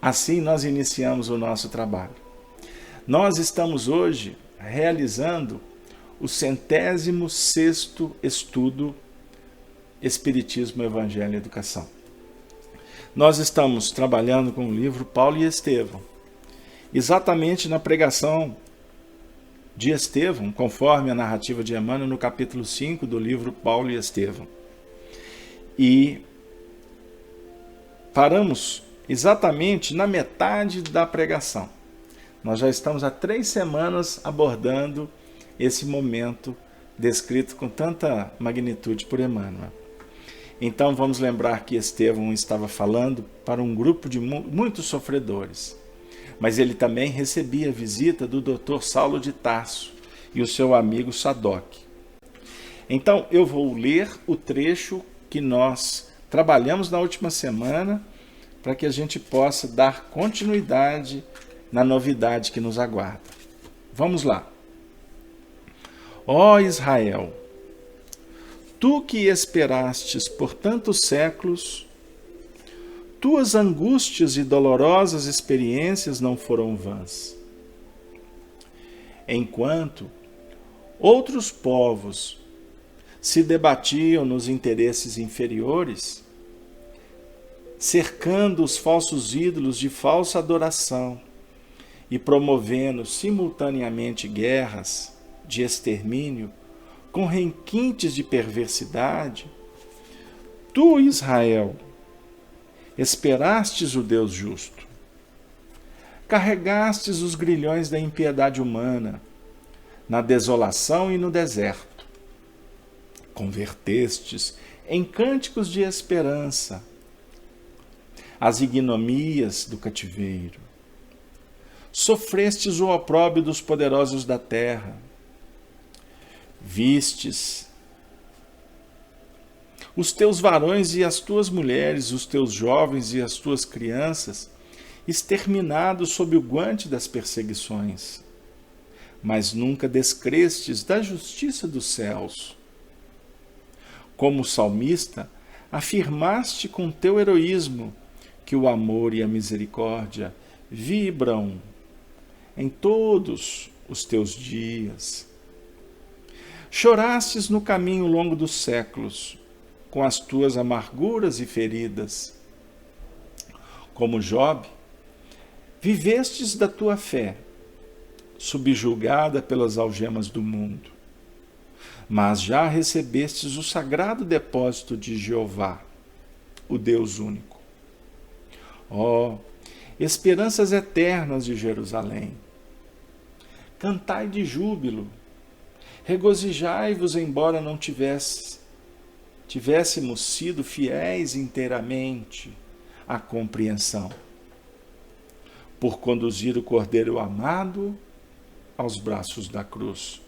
Assim nós iniciamos o nosso trabalho. Nós estamos hoje realizando o 106º estudo Espiritismo, Evangelho e Educação. Nós estamos trabalhando com o livro Paulo e Estevão, exatamente na pregação de Estevão, conforme a narrativa de Emmanuel no capítulo 5 do livro Paulo e Estevão. E paramos exatamente na metade da pregação. Nós já estamos há 3 semanas abordando esse momento descrito com tanta magnitude por Emmanuel. Então vamos lembrar que Estevão estava falando para um grupo de muitos sofredores, mas ele também recebia a visita do Dr. Saulo de Tarso e o seu amigo Sadoc. Então eu vou ler o trecho que nós trabalhamos na última semana para que a gente possa dar continuidade na novidade que nos aguarda. Vamos lá. Ó Israel, tu que esperastes por tantos séculos, tuas angústias e dolorosas experiências não foram vãs. Enquanto outros povos se debatiam nos interesses inferiores, cercando os falsos ídolos de falsa adoração e promovendo simultaneamente guerras de extermínio com requintes de perversidade, tu, Israel, esperastes o Deus justo, carregastes os grilhões da impiedade humana na desolação e no deserto, convertestes em cânticos de esperança as ignominias do cativeiro, sofrestes o opróbrio dos poderosos da terra, vistes os teus varões e as tuas mulheres, os teus jovens e as tuas crianças, exterminados sob o guante das perseguições, mas nunca descrestes da justiça dos céus. Como salmista, afirmaste com teu heroísmo que o amor e a misericórdia vibram em todos os teus dias. Chorastes no caminho longo dos séculos, com as tuas amarguras e feridas. Como Job, vivestes da tua fé, subjugada pelas algemas do mundo. Mas já recebestes o sagrado depósito de Jeová, o Deus único. Ó, esperanças eternas de Jerusalém! Cantai de júbilo, regozijai-vos, embora não tivéssemos sido fiéis inteiramente à compreensão, por conduzir o Cordeiro amado aos braços da cruz.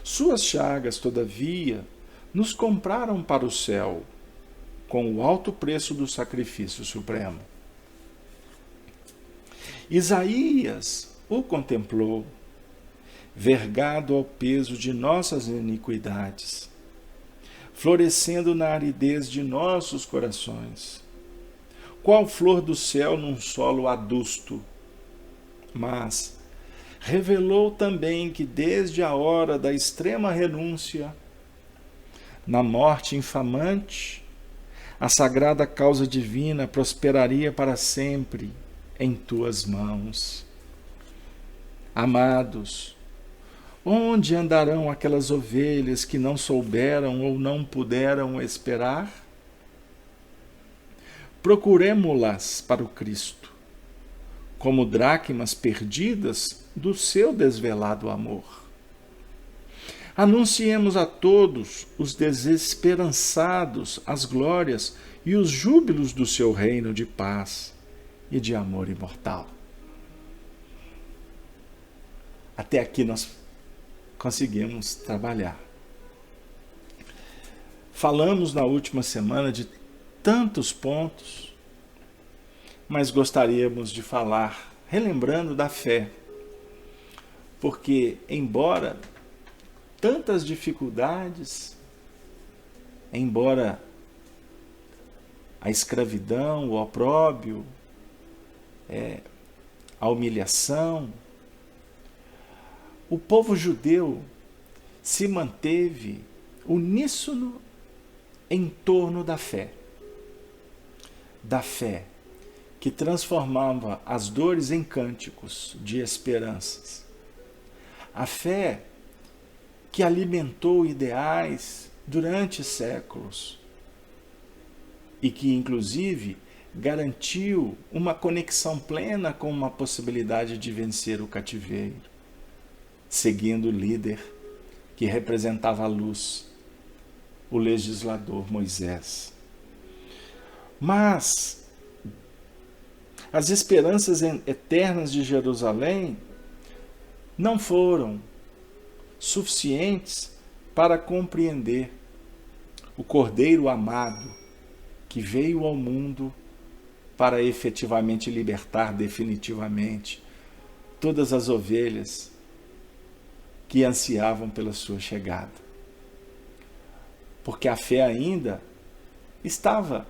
Suas chagas, todavia, nos compraram para o céu, com o alto preço do sacrifício supremo. Isaías o contemplou, vergado ao peso de nossas iniquidades, florescendo na aridez de nossos corações, qual flor do céu num solo adusto. Mas revelou também que desde a hora da extrema renúncia, na morte infamante, a sagrada causa divina prosperaria para sempre em tuas mãos. Amados, onde andarão aquelas ovelhas que não souberam ou não puderam esperar? Procuremo-las para o Cristo, como dracmas perdidas do seu desvelado amor. Anunciemos a todos os desesperançados as glórias e os júbilos do seu reino de paz e de amor imortal. Até aqui nós conseguimos trabalhar. Falamos na última semana de tantos pontos, mas gostaríamos de falar, relembrando da fé, porque embora tantas dificuldades, embora a escravidão, o opróbrio, a humilhação. O povo judeu se manteve uníssono em torno da fé que transformava as dores em cânticos de esperanças, a fé que alimentou ideais durante séculos e que, inclusive, garantiu uma conexão plena com uma possibilidade de vencer o cativeiro, seguindo o líder que representava a luz, o legislador Moisés. Mas as esperanças eternas de Jerusalém não foram suficientes para compreender o Cordeiro amado que veio ao mundo para efetivamente libertar definitivamente todas as ovelhas que ansiavam pela sua chegada. Porque a fé ainda estava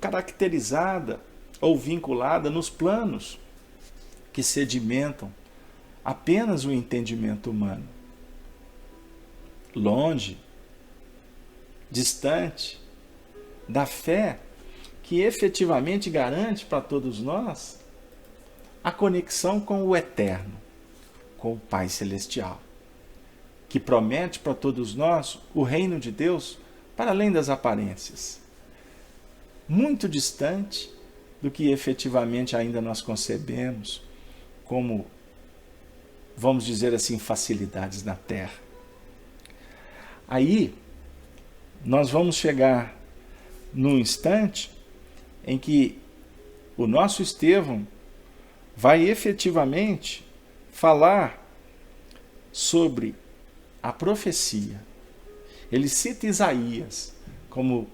caracterizada ou vinculada nos planos que sedimentam apenas o entendimento humano. Longe, distante da fé que efetivamente garante para todos nós a conexão com o Eterno, com o Pai Celestial, que promete para todos nós o reino de Deus para além das aparências, muito distante do que efetivamente ainda nós concebemos como, vamos dizer assim, facilidades na terra. Aí, nós vamos chegar num instante em que o nosso Estevão vai efetivamente falar sobre a profecia. Ele cita Isaías como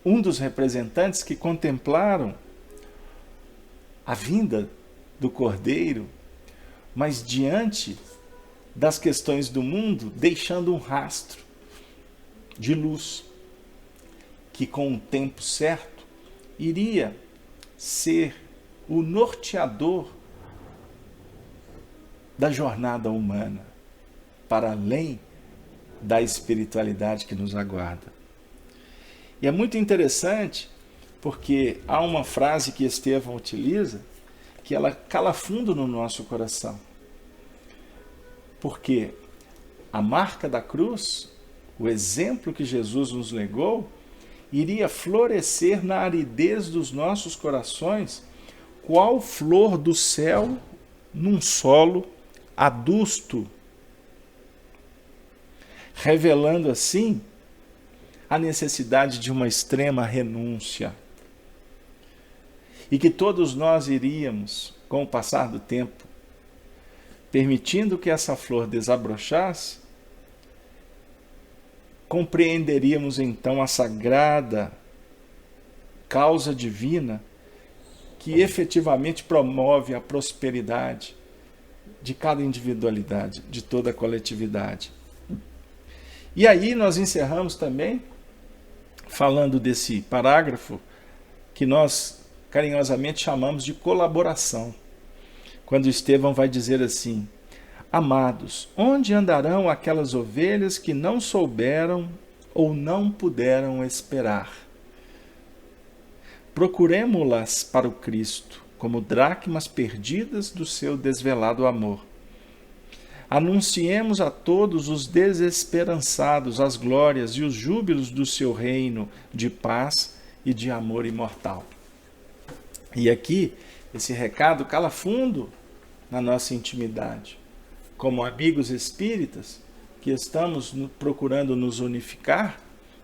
um dos representantes que contemplaram a vinda do Cordeiro, mas diante das questões do mundo, deixando um rastro de luz, que com o tempo certo iria ser o norteador da jornada humana, para além da espiritualidade que nos aguarda. E é muito interessante, porque há uma frase que Estevão utiliza, que ela cala fundo no nosso coração. Porque a marca da cruz, o exemplo que Jesus nos legou, iria florescer na aridez dos nossos corações, qual flor do céu num solo adusto, revelando assim a necessidade de uma extrema renúncia. E que todos nós iríamos, com o passar do tempo, permitindo que essa flor desabrochasse, compreenderíamos então a sagrada causa divina que efetivamente promove a prosperidade de cada individualidade, de toda a coletividade. E aí nós encerramos também falando desse parágrafo que nós carinhosamente chamamos de colaboração. Quando Estevão vai dizer assim: amados, onde andarão aquelas ovelhas que não souberam ou não puderam esperar? Procuremo-las para o Cristo, como dracmas perdidas do seu desvelado amor. Anunciemos a todos os desesperançados as glórias e os júbilos do seu reino de paz e de amor imortal. E aqui, esse recado cala fundo na nossa intimidade. Como amigos espíritas, que estamos procurando nos unificar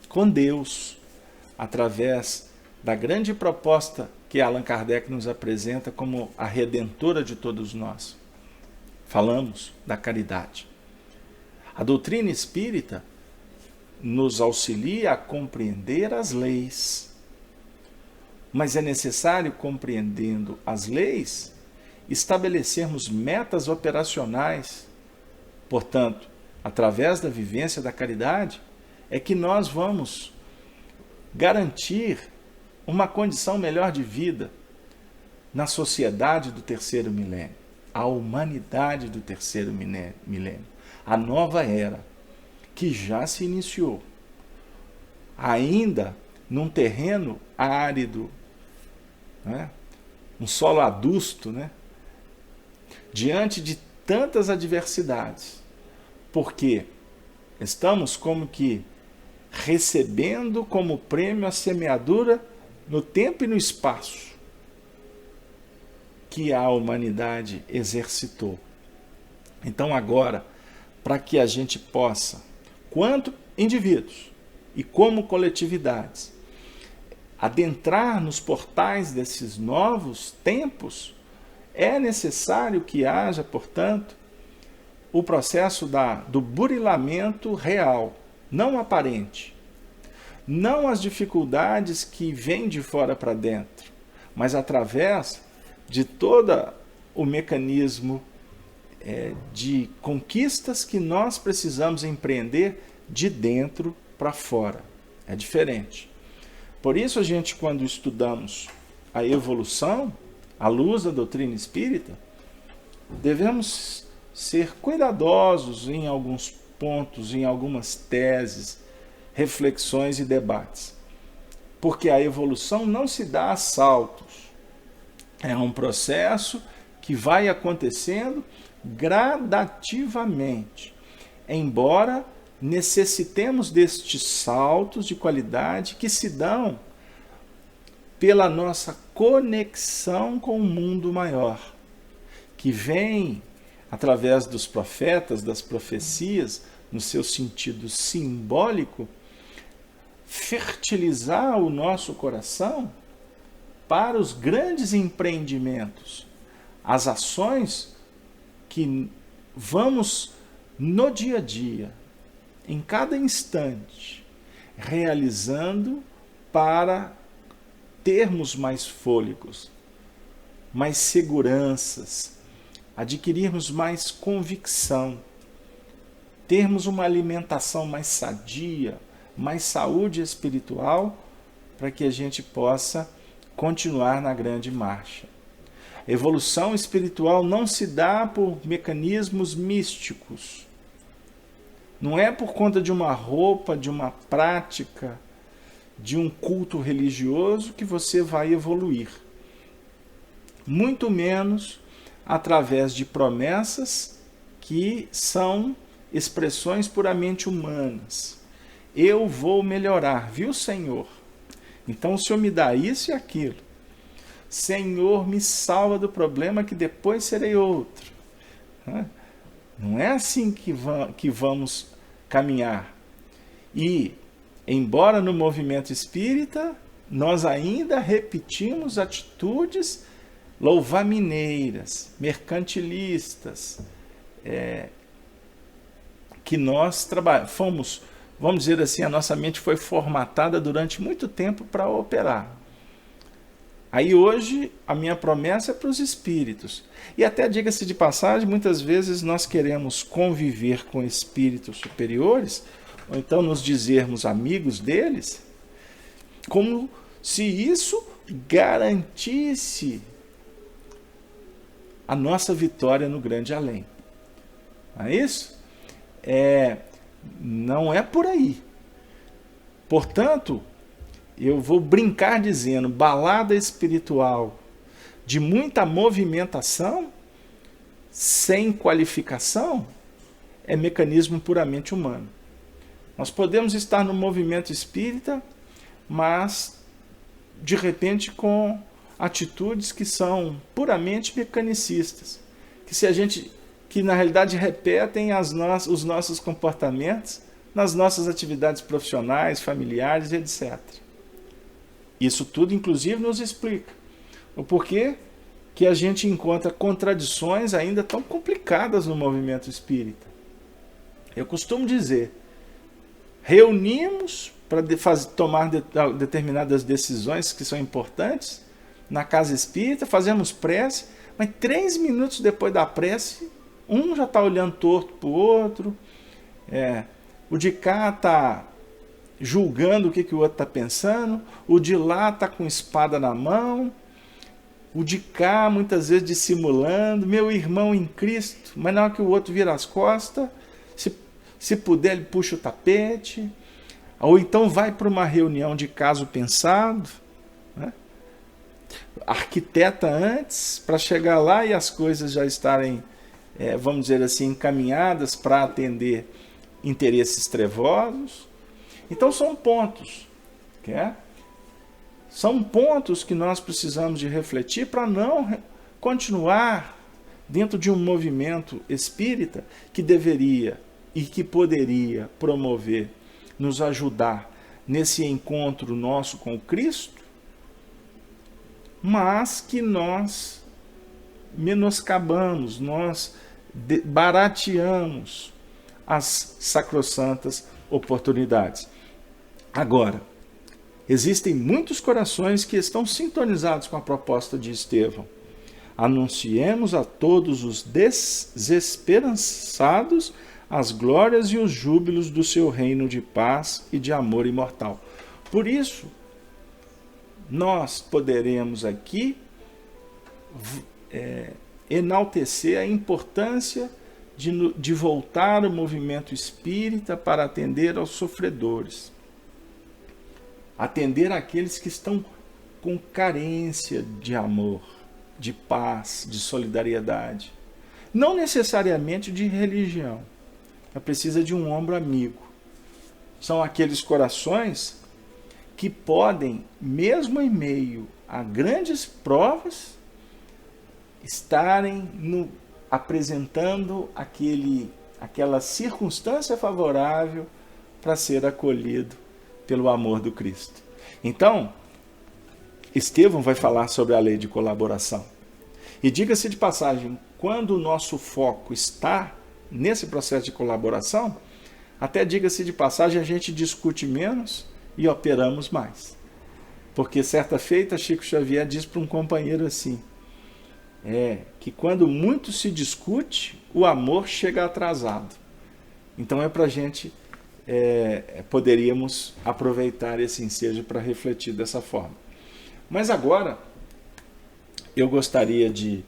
com Deus, através da grande proposta que Allan Kardec nos apresenta como a redentora de todos nós. Falamos da caridade. A doutrina espírita nos auxilia a compreender as leis, mas é necessário, compreendendo as leis, estabelecermos metas operacionais. Portanto, através da vivência da caridade, é que nós vamos garantir uma condição melhor de vida na sociedade do terceiro milênio, a humanidade do terceiro milênio, a nova era, que já se iniciou, ainda num terreno árido, né? Um solo adusto, né? Diante de tantas adversidades, porque estamos como que recebendo como prêmio a semeadura no tempo e no espaço que a humanidade exercitou. Então agora, para que a gente possa, quanto indivíduos e como coletividades, adentrar nos portais desses novos tempos, é necessário que haja, portanto, o processo do burilamento real, não aparente. Não as dificuldades que vêm de fora para dentro, mas através de todo o mecanismo de conquistas que nós precisamos empreender de dentro para fora. É diferente. Por isso a gente, quando estudamos a evolução, à luz da doutrina espírita, devemos ser cuidadosos em alguns pontos, em algumas teses, reflexões e debates. Porque a evolução não se dá a saltos. É um processo que vai acontecendo gradativamente, embora necessitemos destes saltos de qualidade que se dão pela nossa conexão com o mundo maior, que vem através dos profetas, das profecias, no seu sentido simbólico, fertilizar o nosso coração para os grandes empreendimentos, as ações que vamos no dia a dia, em cada instante, realizando para termos mais fôlegos, mais seguranças, adquirirmos mais convicção, termos uma alimentação mais sadia, mais saúde espiritual, para que a gente possa continuar na grande marcha. A evolução espiritual não se dá por mecanismos místicos. Não é por conta de uma roupa, de uma prática, de um culto religioso que você vai evoluir. Muito menos através de promessas que são expressões puramente humanas. Eu vou melhorar, viu, Senhor? Então o Senhor me dá isso e aquilo. Senhor, me salva do problema que depois serei outro. Não é assim que vamos caminhar. E, embora no movimento espírita, nós ainda repetimos atitudes louvamineiras, mercantilistas, que nós fomos, vamos dizer assim, a nossa mente foi formatada durante muito tempo para operar. Aí hoje a minha promessa é para os espíritos. E até, diga-se de passagem, muitas vezes nós queremos conviver com espíritos superiores, ou então nos dizermos amigos deles, como se isso garantisse a nossa vitória no grande além. Não é isso? Não é por aí. Portanto, eu vou brincar dizendo, balada espiritual de muita movimentação, sem qualificação, é mecanismo puramente humano. Nós podemos estar no movimento espírita, mas de repente com atitudes que são puramente mecanicistas, que na realidade repetem os nossos comportamentos nas nossas atividades profissionais, familiares, etc. Isso tudo, inclusive, nos explica o porquê que a gente encontra contradições ainda tão complicadas no movimento espírita. Eu costumo dizer, reunimos para tomar determinadas decisões que são importantes na casa espírita, fazemos prece, mas 3 minutos depois da prece, um já está olhando torto para o outro, o de cá está julgando o que o outro está pensando, o de lá está com espada na mão, O de cá, muitas vezes dissimulando, meu irmão em Cristo, mas na hora que o outro vira as costas, se puder ele puxa o tapete, ou então vai para uma reunião de caso pensado, né? Arquiteta antes, para chegar lá e as coisas já estarem, vamos dizer assim, encaminhadas para atender interesses trevosos. Então são pontos, são pontos que nós precisamos de refletir para não continuar dentro de um movimento espírita que deveria e que poderia promover, nos ajudar nesse encontro nosso com Cristo, mas que nós menoscabamos, nós barateamos as sacrossantas oportunidades. Agora, existem muitos corações que estão sintonizados com a proposta de Estevão. Anunciemos a todos os desesperançados as glórias e os júbilos do seu reino de paz e de amor imortal. Por isso, nós poderemos aqui enaltecer a importância de voltar o movimento espírita para atender aos sofredores, atender aqueles que estão com carência de amor, de paz, de solidariedade. Não necessariamente de religião, mas precisa de um ombro amigo. São aqueles corações que podem, mesmo em meio a grandes provas, estarem apresentando aquela circunstância favorável para ser acolhido pelo amor do Cristo. Então, Estevão vai falar sobre a lei de colaboração. E diga-se de passagem, quando o nosso foco está nesse processo de colaboração, até diga-se de passagem, a gente discute menos e operamos mais. Porque certa feita, Chico Xavier diz para um companheiro assim, que quando muito se discute, o amor chega atrasado. Então é para a gente, poderíamos aproveitar esse ensejo para refletir dessa forma. Mas agora, eu gostaria de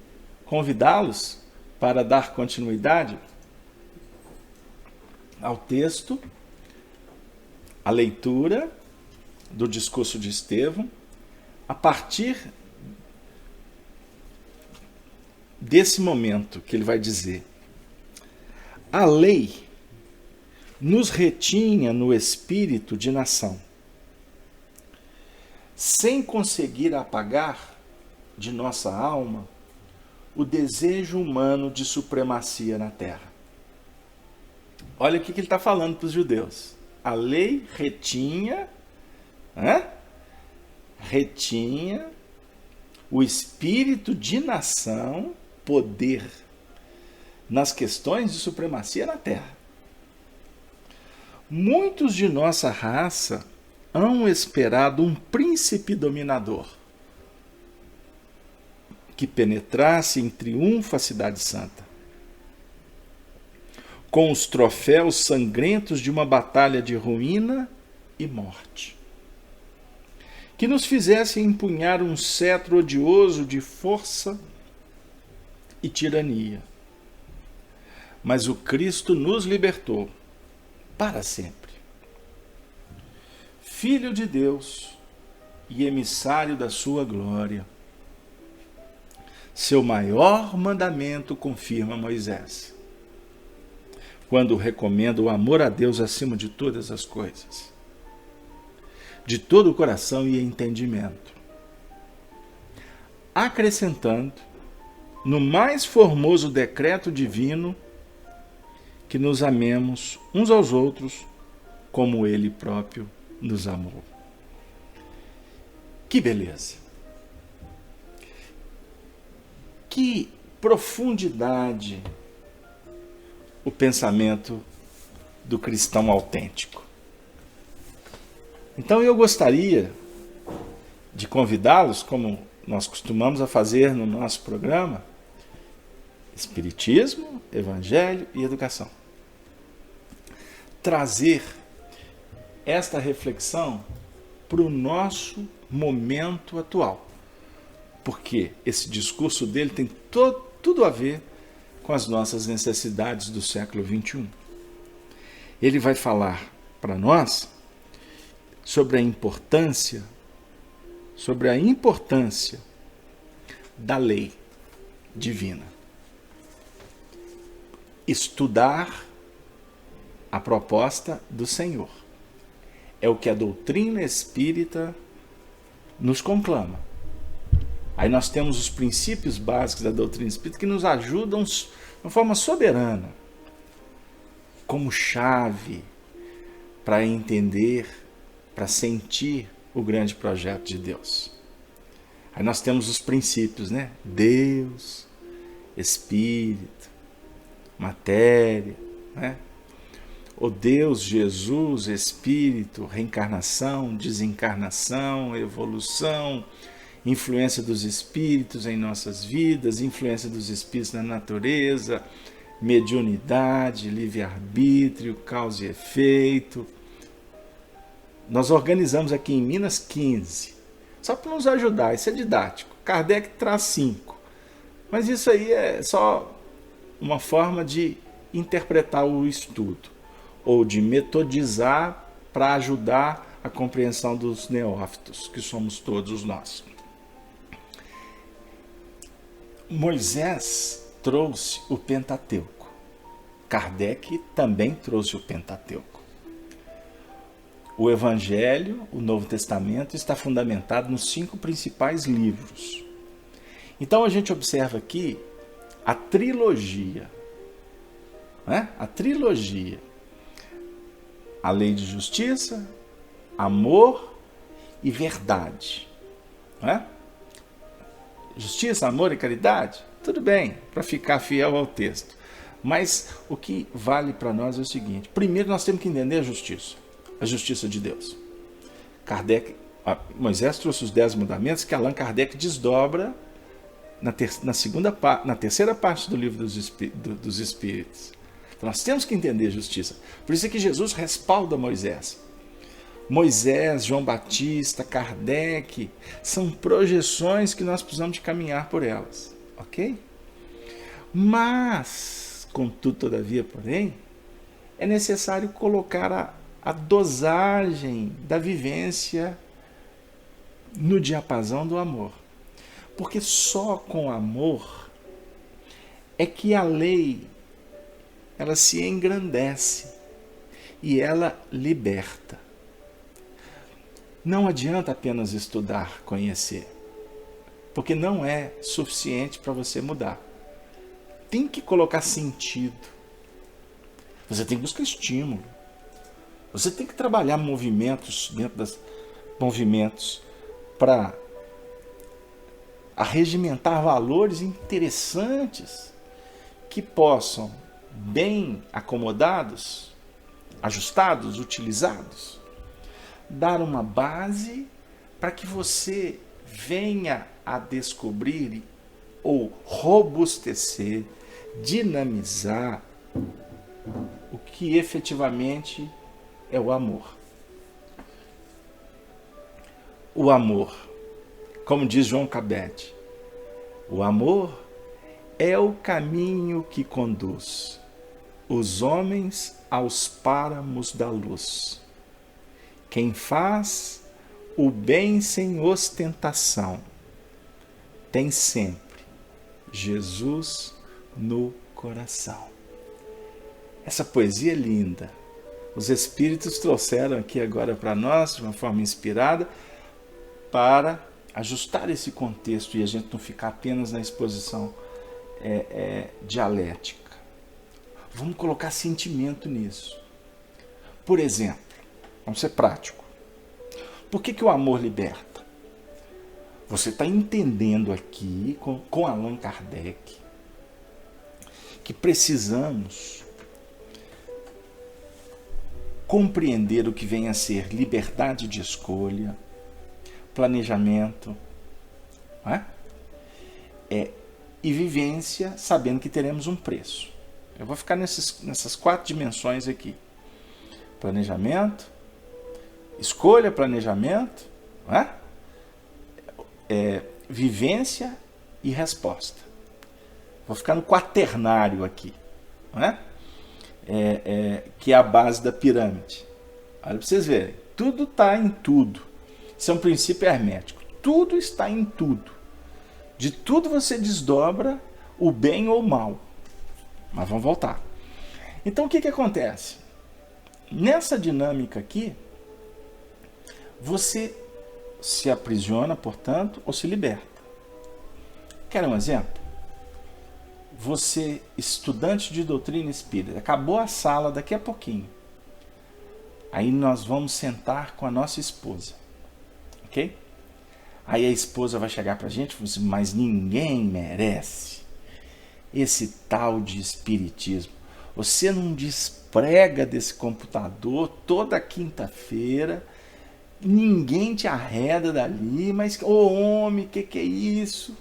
convidá-los para dar continuidade ao texto, à leitura do discurso de Estevão, a partir desse momento que ele vai dizer: a lei nos retinha no espírito de nação, sem conseguir apagar de nossa alma o desejo humano de supremacia na terra. Olha o que ele está falando para os judeus. A lei retinha o espírito de nação, poder, nas questões de supremacia na terra. Muitos de nossa raça hão esperado um príncipe dominador que penetrasse em triunfo a cidade santa, com os troféus sangrentos de uma batalha de ruína e morte, que nos fizesse empunhar um cetro odioso de força e tirania. Mas o Cristo nos libertou para sempre. Filho de Deus e emissário da sua glória, seu maior mandamento confirma Moisés, quando recomenda o amor a Deus acima de todas as coisas, de todo o coração e entendimento, acrescentando no mais formoso decreto divino que nos amemos uns aos outros como Ele próprio nos amou. Que beleza! Que profundidade o pensamento do cristão autêntico. Então eu gostaria de convidá-los, como nós costumamos a fazer no nosso programa, Espiritismo, Evangelho e Educação. Trazer esta reflexão para o nosso momento atual. porque esse discurso dele tem tudo a ver com as nossas necessidades do século XXI. Ele vai falar para nós sobre a importância da lei divina. Estudar a proposta do Senhor. É o que a doutrina espírita nos conclama. Aí nós temos os princípios básicos da doutrina espírita que nos ajudam de uma forma soberana, como chave para entender, para sentir o grande projeto de Deus. Aí nós temos os princípios, né? Deus, Espírito, matéria, né? O Deus, Jesus, Espírito, reencarnação, desencarnação, evolução, influência dos espíritos em nossas vidas, influência dos espíritos na natureza, mediunidade, livre-arbítrio, causa e efeito. Nós organizamos aqui em Minas 15, só para nos ajudar, isso é didático. Kardec traz 5, mas isso aí é só uma forma de interpretar o estudo, ou de metodizar para ajudar a compreensão dos neófitos, que somos todos nós. Moisés trouxe o Pentateuco. Kardec também trouxe o Pentateuco. O Evangelho, o Novo Testamento, está fundamentado nos 5 principais livros. Então a gente observa aqui a trilogia, né? A trilogia. A lei de justiça, amor e verdade. Né? Justiça, amor e caridade? Tudo bem, para ficar fiel ao texto. Mas o que vale para nós é o seguinte: primeiro nós temos que entender a justiça de Deus. Moisés trouxe os 10 mandamentos que Allan Kardec desdobra na terceira parte do livro dos Espíritos. Então nós temos que entender a justiça. Por isso é que Jesus respalda Moisés. Moisés, João Batista, Kardec, são projeções que nós precisamos de caminhar por elas. Ok? Mas, contudo, todavia, porém, é necessário colocar a dosagem da vivência no diapasão do amor. Porque só com amor é que a lei ela se engrandece e ela liberta. Não adianta apenas estudar, conhecer, porque não é suficiente para você mudar. Tem que colocar sentido. Você tem que buscar estímulo. Você tem que trabalhar movimentos dentro dos movimentos para arregimentar valores interessantes que possam, bem acomodados, ajustados, utilizados, dar uma base para que você venha a descobrir ou robustecer, dinamizar o que efetivamente é o amor. O amor, como diz João Cabete, o amor é o caminho que conduz os homens aos páramos da luz. Quem faz o bem sem ostentação tem sempre Jesus no coração. Essa poesia é linda. Os Espíritos trouxeram aqui agora para nós, de uma forma inspirada, para ajustar esse contexto e a gente não ficar apenas na exposição dialética. Vamos colocar sentimento nisso. Por exemplo, vamos ser prático. Por que o amor liberta? Você está entendendo aqui, com Allan Kardec, que precisamos compreender o que vem a ser liberdade de escolha, planejamento, não é? E vivência, sabendo que teremos um preço. Eu vou ficar nessas 4 dimensões aqui. Planejamento, escolha, planejamento, não é? vivência e resposta. Vou ficar no quaternário aqui, não é? Que é a base da pirâmide. Olha para vocês verem, tudo está em tudo. Isso é um princípio hermético. Tudo está em tudo. De tudo você desdobra o bem ou o mal. Mas vamos voltar. Então o que acontece? Nessa dinâmica aqui, você se aprisiona, portanto, ou se liberta. Quer um exemplo? Você, estudante de doutrina espírita, acabou a sala daqui a pouquinho. Aí nós vamos sentar com a nossa esposa. Ok? Aí a esposa vai chegar pra gente e falar assim, mas ninguém merece esse tal de espiritismo. Você não desprega desse computador toda quinta-feira, ninguém te arreda dali, mas, ô homem, que é isso?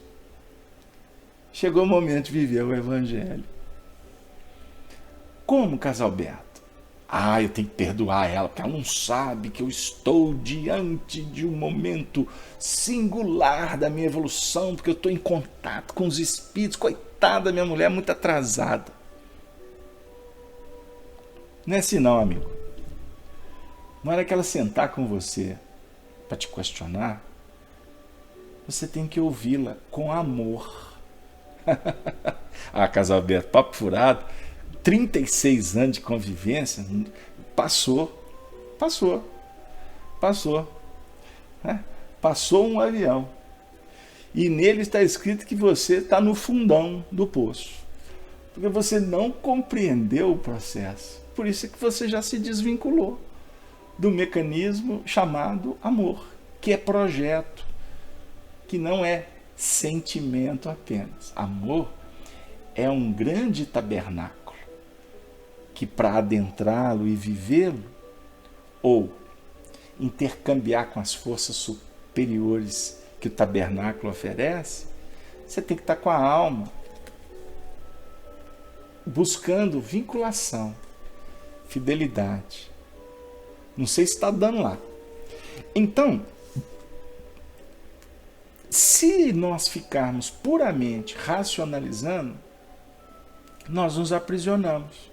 Chegou o momento de viver o evangelho. Como, Casalberto? Eu tenho que perdoar ela, porque ela não sabe que eu estou diante de um momento singular da minha evolução, porque eu estou em contato com os espíritos. Coitada, minha mulher é muito atrasada. Não é assim não, amigo. Na hora que ela sentar com você para te questionar, você tem que ouvi-la com amor. Casalberto, papo furado, 36 anos de convivência, passou, né? Passou um avião e nele está escrito que você está no fundão do poço, porque você não compreendeu o processo, por isso é que você já se desvinculou do mecanismo chamado amor, que é projeto, que não é sentimento apenas. Amor é um grande tabernáculo que, para adentrá-lo e vivê-lo, ou intercambiar com as forças superiores que o tabernáculo oferece, você tem que estar com a alma buscando vinculação, fidelidade. Não sei se está dando lá. Então, se nós ficarmos puramente racionalizando, nós nos aprisionamos.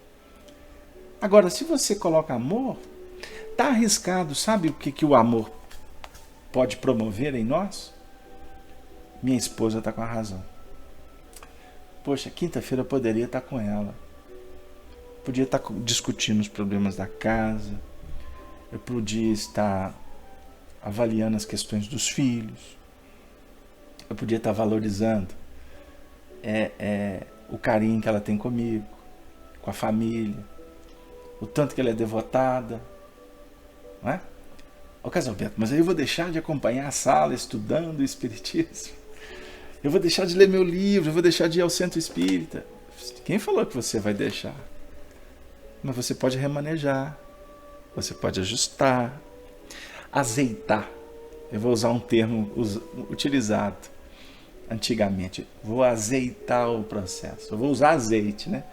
Agora, se você coloca amor, está arriscado. Sabe o que o amor pode promover em nós? Minha esposa está com a razão. Poxa, quinta-feira eu poderia estar com ela. Podia estar discutindo os problemas da casa. Eu podia estar avaliando as questões dos filhos. Eu podia estar valorizando o carinho que ela tem comigo, com a família, o tanto que ela é devotada, não é? Ô Casalberto, mas aí eu vou deixar de acompanhar a sala estudando o espiritismo, eu vou deixar de ler meu livro, eu vou deixar de ir ao centro espírita. Quem falou que você vai deixar? Mas você pode remanejar, você pode ajustar, azeitar. Eu vou usar um termo utilizado antigamente. Vou azeitar o processo. Eu vou usar azeite, né?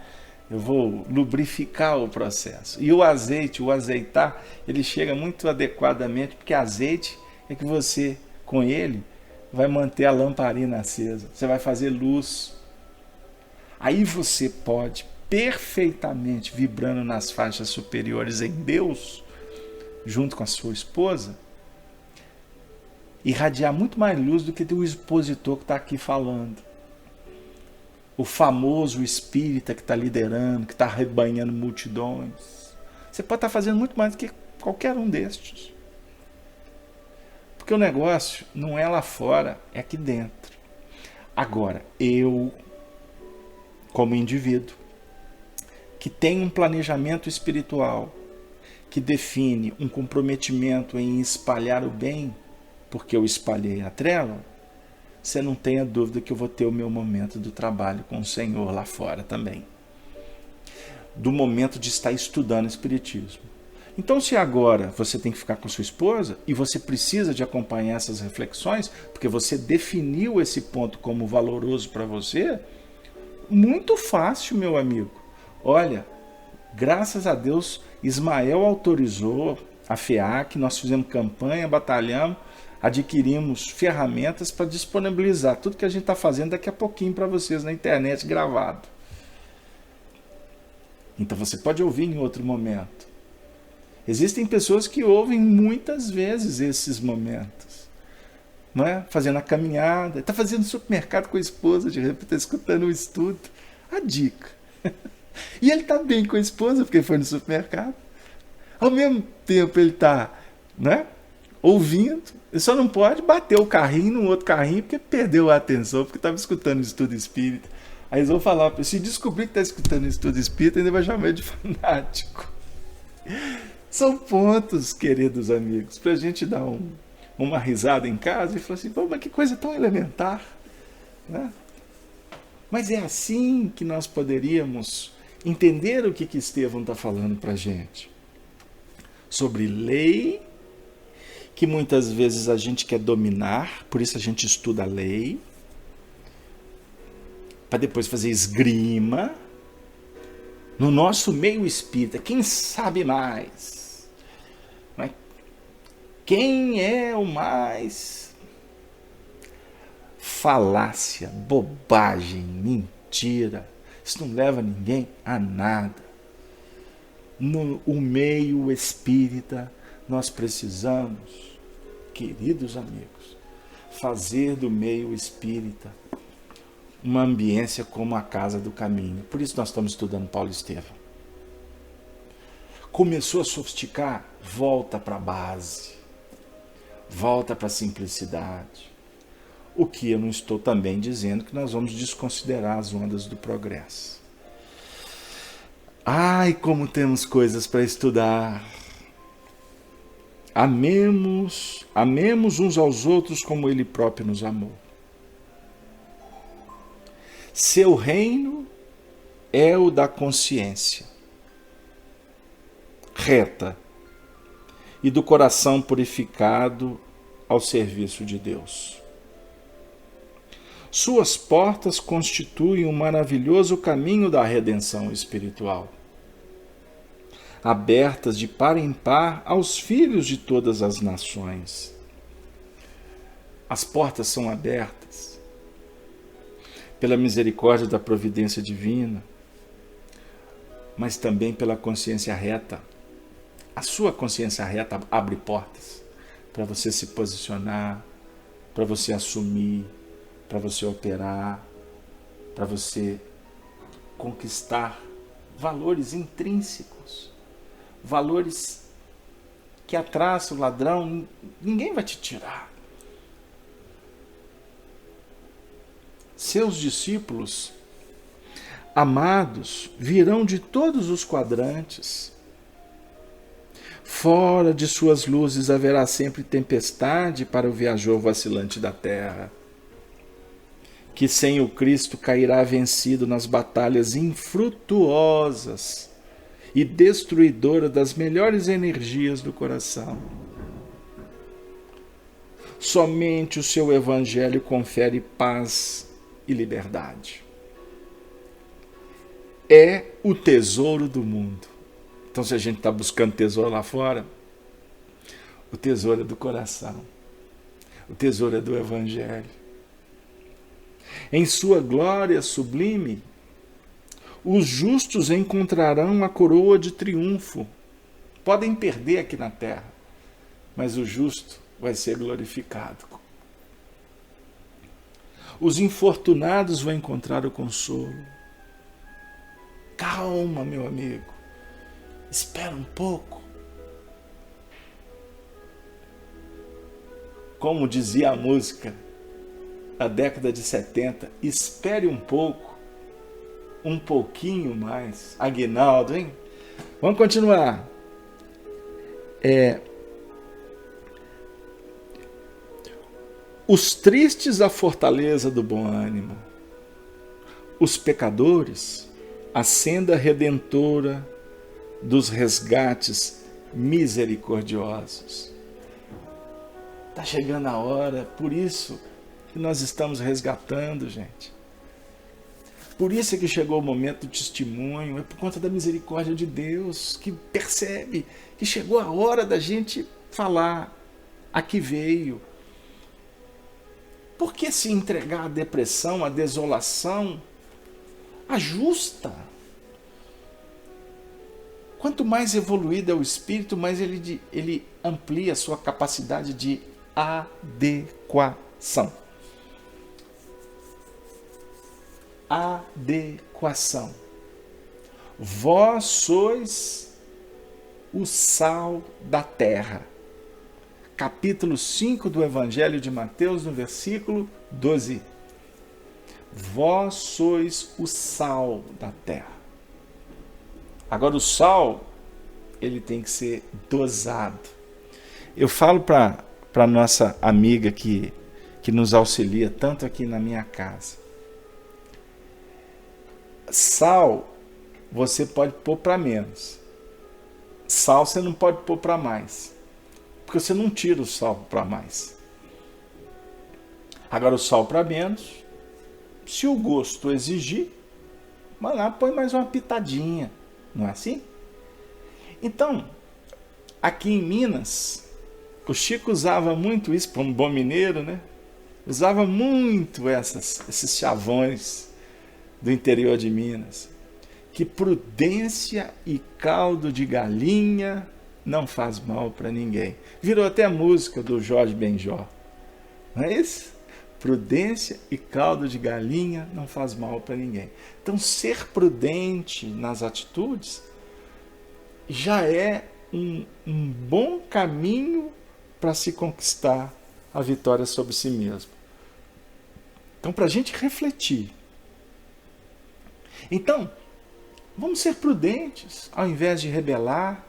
Eu vou lubrificar o processo. E o azeite, o azeitar, ele chega muito adequadamente, porque azeite é que você, com ele, vai manter a lamparina acesa. Você vai fazer luz. Aí você pode, perfeitamente, vibrando nas faixas superiores em Deus, junto com a sua esposa, irradiar muito mais luz do que o expositor que está aqui falando. O famoso espírita que está liderando, que está arrebanhando multidões. Você pode estar fazendo muito mais do que qualquer um destes. Porque o negócio não é lá fora, é aqui dentro. Agora, eu, como indivíduo, que tem um planejamento espiritual, que define um comprometimento em espalhar o bem, porque eu espalhei a treva, você não tenha dúvida que eu vou ter o meu momento do trabalho com o Senhor lá fora também. Do momento de estar estudando Espiritismo. Então, se agora você tem que ficar com sua esposa e você precisa de acompanhar essas reflexões, porque você definiu esse ponto como valoroso para você, muito fácil, meu amigo. Olha, graças a Deus, Ismael autorizou a FEAC, nós fizemos campanha, batalhamos, adquirimos ferramentas para disponibilizar tudo que a gente está fazendo daqui a pouquinho para vocês na internet gravado. Então você pode ouvir em outro momento. Existem pessoas que ouvem muitas vezes esses momentos, não é? Fazendo a caminhada, está fazendo supermercado com a esposa, de repente está escutando o estudo. A dica. E ele está bem com a esposa, porque foi no supermercado. Ao mesmo tempo ele está, né, ouvindo, ele só não pode bater o carrinho no outro carrinho, porque perdeu a atenção, porque estava escutando o estudo espírita. Aí eles vão falar, se descobrir que está escutando o estudo espírita, ainda vai chamar de fanático. São pontos, queridos amigos, para a gente dar uma risada em casa e falar assim, pô, mas que coisa tão elementar, né? Mas é assim que nós poderíamos entender o que Estevão está falando para a gente. Sobre lei, que muitas vezes a gente quer dominar, por isso a gente estuda a lei, para depois fazer esgrima. No nosso meio espírita, quem sabe mais? Quem é o mais? Falácia, bobagem, mentira. Isso não leva ninguém a nada. No meio espírita, nós precisamos, queridos amigos, fazer do meio espírita uma ambiência como a casa do caminho. Por isso nós estamos estudando Paulo Estevão. Começou a sofisticar, volta para a base, volta para a simplicidade. O que eu não estou também dizendo que nós vamos desconsiderar as ondas do progresso. Ai, como temos coisas para estudar. Amemos uns aos outros como Ele próprio nos amou. Seu reino é o da consciência reta e do coração purificado ao serviço de Deus. Suas portas constituem um maravilhoso caminho da redenção espiritual, abertas de par em par aos filhos de todas as nações. As portas são abertas pela misericórdia da providência divina, mas também pela consciência reta. A sua consciência reta abre portas para você se posicionar, para você assumir, para você operar, para você conquistar valores intrínsecos, valores que a traça, o ladrão, ninguém vai te tirar. Seus discípulos amados virão de todos os quadrantes. Fora de suas luzes haverá sempre tempestade para o viajor vacilante da terra, que sem o Cristo cairá vencido nas batalhas infrutuosas e destruidoras das melhores energias do coração. Somente o seu evangelho confere paz e liberdade. É o tesouro do mundo. Então, se a gente está buscando tesouro lá fora, o tesouro é do coração. O tesouro é do evangelho. Em sua glória sublime, os justos encontrarão a coroa de triunfo. Podem perder aqui na terra, mas o justo vai ser glorificado. Os infortunados vão encontrar o consolo. Calma, meu amigo. Espera um pouco. Como dizia a música da década de 70, espere um pouco, um pouquinho mais. Aguinaldo, hein? Vamos continuar. Os tristes a fortaleza do bom ânimo, os pecadores a senda redentora dos resgates misericordiosos. Está chegando a hora, por isso que nós estamos resgatando, gente. Por isso é que chegou o momento do testemunho, é por conta da misericórdia de Deus, que percebe que chegou a hora da gente falar, aqui veio. Por que se entregar à depressão, à desolação? Ajusta. Quanto mais evoluído é o espírito, mais ele amplia a sua capacidade de adequação. Adequação. Vós sois o sal da terra. Capítulo 5 do Evangelho de Mateus, no versículo 12. Vós sois o sal da terra. Agora o sal, ele tem que ser dosado. Eu falo para a nossa amiga que nos auxilia tanto aqui na minha casa. Sal, você pode pôr para menos. Sal você não pode pôr para mais. Porque você não tira o sal para mais. Agora o sal para menos, se o gosto exigir, vai lá, põe mais uma pitadinha. Não é assim? Então, aqui em Minas, o Chico usava muito isso, para um bom mineiro, né? Usava muito esses chavões do interior de Minas. Que prudência e caldo de galinha não faz mal para ninguém. Virou até a música do Jorge Benjor. Não é isso? Prudência e caldo de galinha não faz mal para ninguém. Então, ser prudente nas atitudes já é um bom caminho para se conquistar a vitória sobre si mesmo. Então, para a gente refletir. Então, vamos ser prudentes, ao invés de rebelar,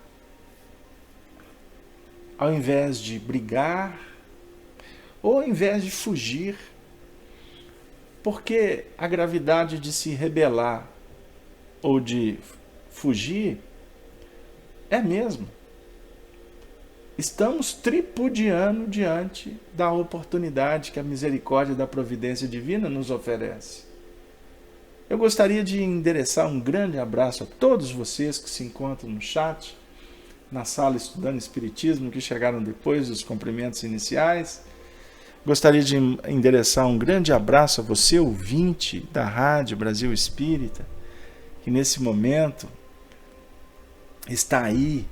ao invés de brigar, ou ao invés de fugir. Porque a gravidade de se rebelar ou de fugir é mesmo. Estamos tripudiando diante da oportunidade que a misericórdia da providência divina nos oferece. Eu gostaria de endereçar um grande abraço a todos vocês que se encontram no chat, na sala estudando Espiritismo, que chegaram depois dos cumprimentos iniciais. Gostaria de endereçar um grande abraço a você, ouvinte da Rádio Brasil Espírita, que nesse momento está aí,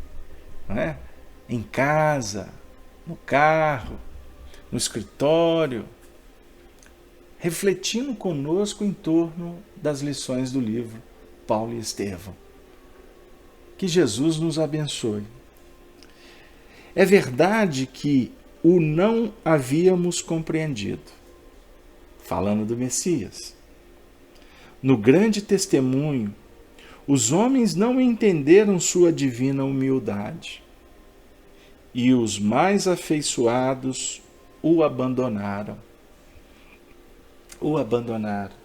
não é? Em casa, no carro, no escritório, refletindo conosco em torno das lições do livro Paulo e Estevão. Que Jesus nos abençoe. É verdade que o não havíamos compreendido, falando do Messias. No grande testemunho, os homens não entenderam sua divina humildade, e os mais afeiçoados o abandonaram. O abandonaram.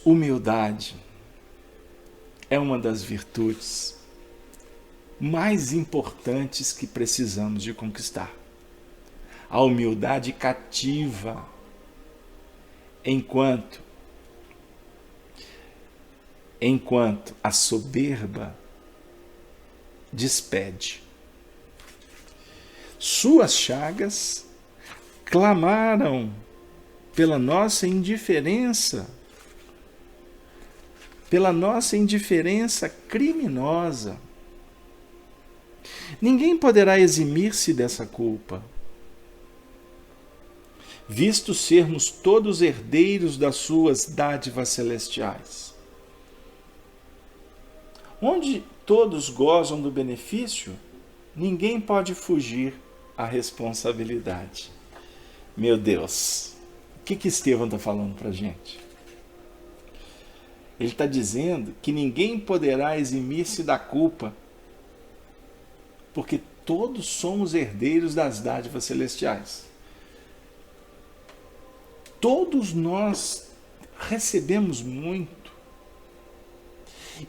Humildade é uma das virtudes mais importantes que precisamos de conquistar. A humildade cativa, enquanto a soberba despede. Suas chagas clamaram pela nossa indiferença criminosa. Ninguém poderá eximir-se dessa culpa, visto sermos todos herdeiros das suas dádivas celestiais. Onde todos gozam do benefício, ninguém pode fugir à responsabilidade. Meu Deus, o que Estevão está falando para a gente? Ele está dizendo que ninguém poderá eximir-se da culpa, porque todos somos herdeiros das dádivas celestiais. Todos nós recebemos muito.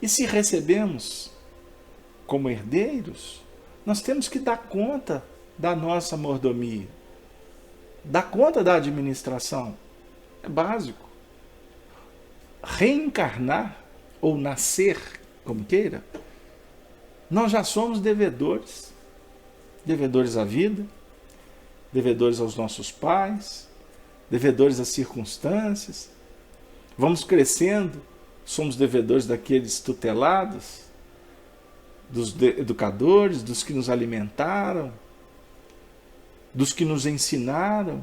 E se recebemos como herdeiros, nós temos que dar conta da nossa mordomia, dar conta da administração. É básico. Reencarnar ou nascer, como queira, nós já somos devedores à vida, devedores aos nossos pais, devedores às circunstâncias. Vamos crescendo, somos devedores daqueles tutelados, dos educadores, dos que nos alimentaram, dos que nos ensinaram.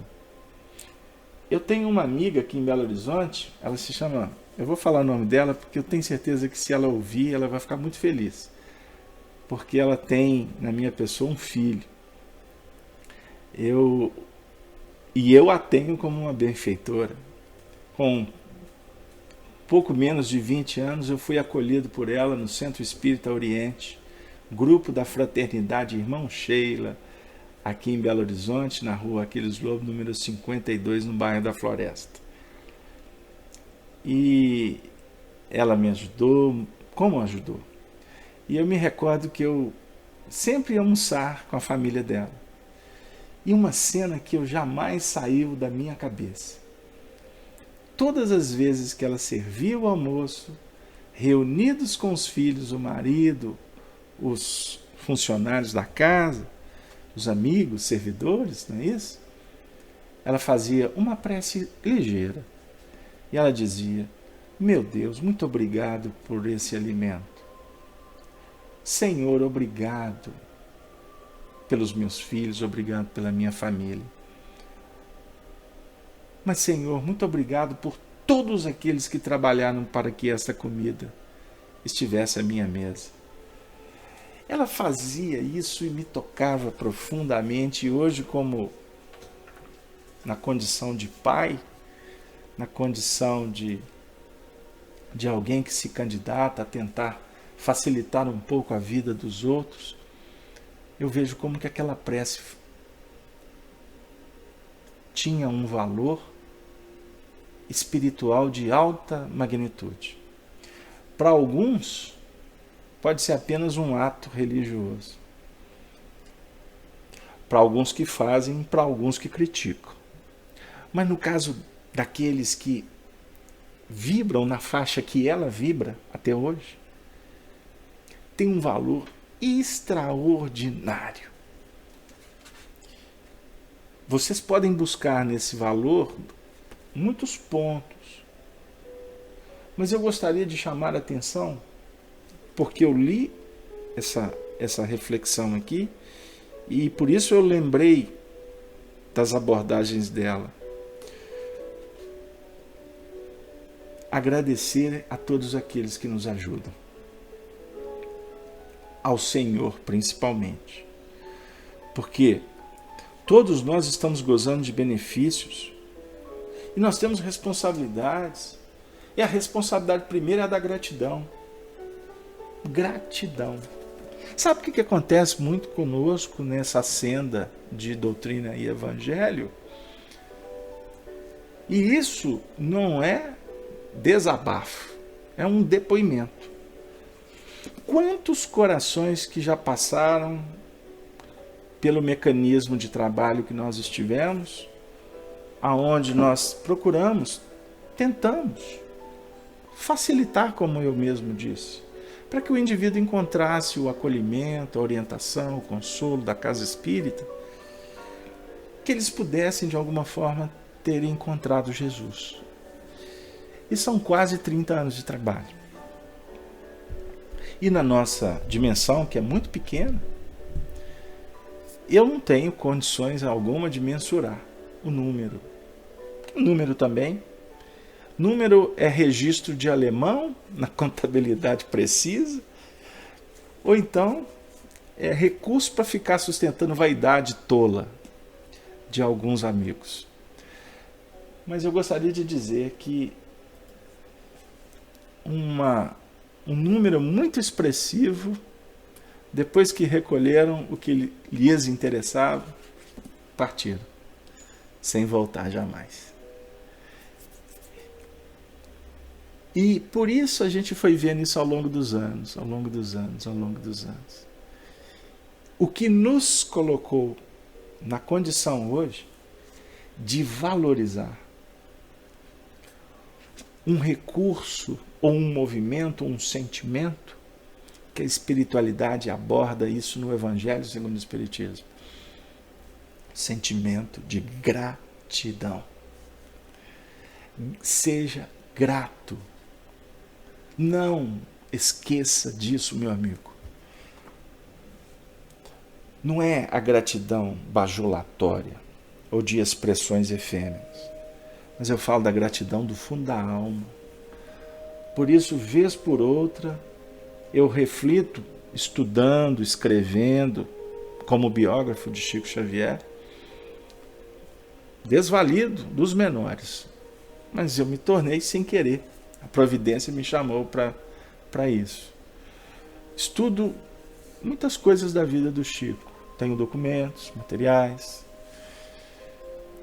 Eu tenho uma amiga aqui em Belo Horizonte, ela se chama, eu vou falar o nome dela porque eu tenho certeza que se ela ouvir, ela vai ficar muito feliz. Porque ela tem, na minha pessoa, um filho. Eu a tenho como uma benfeitora. Com pouco menos de 20 anos, eu fui acolhido por ela no Centro Espírita Oriente, grupo da Fraternidade Irmão Sheila, aqui em Belo Horizonte, na rua Aquiles Lobo, número 52, no bairro da Floresta. E ela me ajudou, como ajudou? E eu me recordo que eu sempre ia almoçar com a família dela. E uma cena que eu jamais saiu da minha cabeça. Todas as vezes que ela servia o almoço, reunidos com os filhos, o marido, os funcionários da casa, os amigos, servidores, não é isso? Ela fazia uma prece ligeira. E ela dizia: meu Deus, muito obrigado por esse alimento. Senhor, obrigado pelos meus filhos, obrigado pela minha família. Mas, Senhor, muito obrigado por todos aqueles que trabalharam para que essa comida estivesse à minha mesa. Ela fazia isso e me tocava profundamente. E hoje, como na condição de pai, na condição de alguém que se candidata a tentar facilitar um pouco a vida dos outros, eu vejo como que aquela prece tinha um valor espiritual de alta magnitude. Para alguns, pode ser apenas um ato religioso. Para alguns que fazem, para alguns que criticam. Mas no caso daqueles que vibram na faixa que ela vibra até hoje, tem um valor extraordinário. Vocês podem buscar nesse valor muitos pontos, mas eu gostaria de chamar a atenção, porque eu li essa reflexão aqui, e por isso eu lembrei das abordagens dela. Agradecer a todos aqueles que nos ajudam. Ao Senhor, principalmente. Porque todos nós estamos gozando de benefícios e nós temos responsabilidades. E a responsabilidade primeira é a da gratidão. Gratidão. Sabe o que acontece muito conosco nessa senda de doutrina e evangelho? E isso não é desabafo, é um depoimento. Quantos corações que já passaram pelo mecanismo de trabalho que nós estivemos, aonde nós procuramos, tentamos facilitar, como eu mesmo disse, para que o indivíduo encontrasse o acolhimento, a orientação, o consolo da casa espírita, que eles pudessem de alguma forma ter encontrado Jesus. E são quase 30 anos de trabalho. E na nossa dimensão, que é muito pequena, eu não tenho condições alguma de mensurar o número. O número também. Número é registro de alemão na contabilidade precisa, ou então é recurso para ficar sustentando vaidade tola de alguns amigos. Mas eu gostaria de dizer que um número muito expressivo, depois que recolheram o que lhes interessava, partiram, sem voltar jamais. E por isso a gente foi vendo isso ao longo dos anos. O que nos colocou na condição hoje de valorizar um recurso, ou um movimento, ou um sentimento, que a espiritualidade aborda isso no Evangelho segundo o Espiritismo. sentimento de gratidão. Seja grato. Não esqueça disso, meu amigo. Não é a gratidão bajulatória ou de expressões efêmeras, mas eu falo da gratidão do fundo da alma. Por isso, vez por outra, eu reflito, estudando, escrevendo, como biógrafo de Chico Xavier, desvalido dos menores, mas eu me tornei sem querer. A providência me chamou para isso. Estudo muitas coisas da vida do Chico. Tenho documentos, materiais.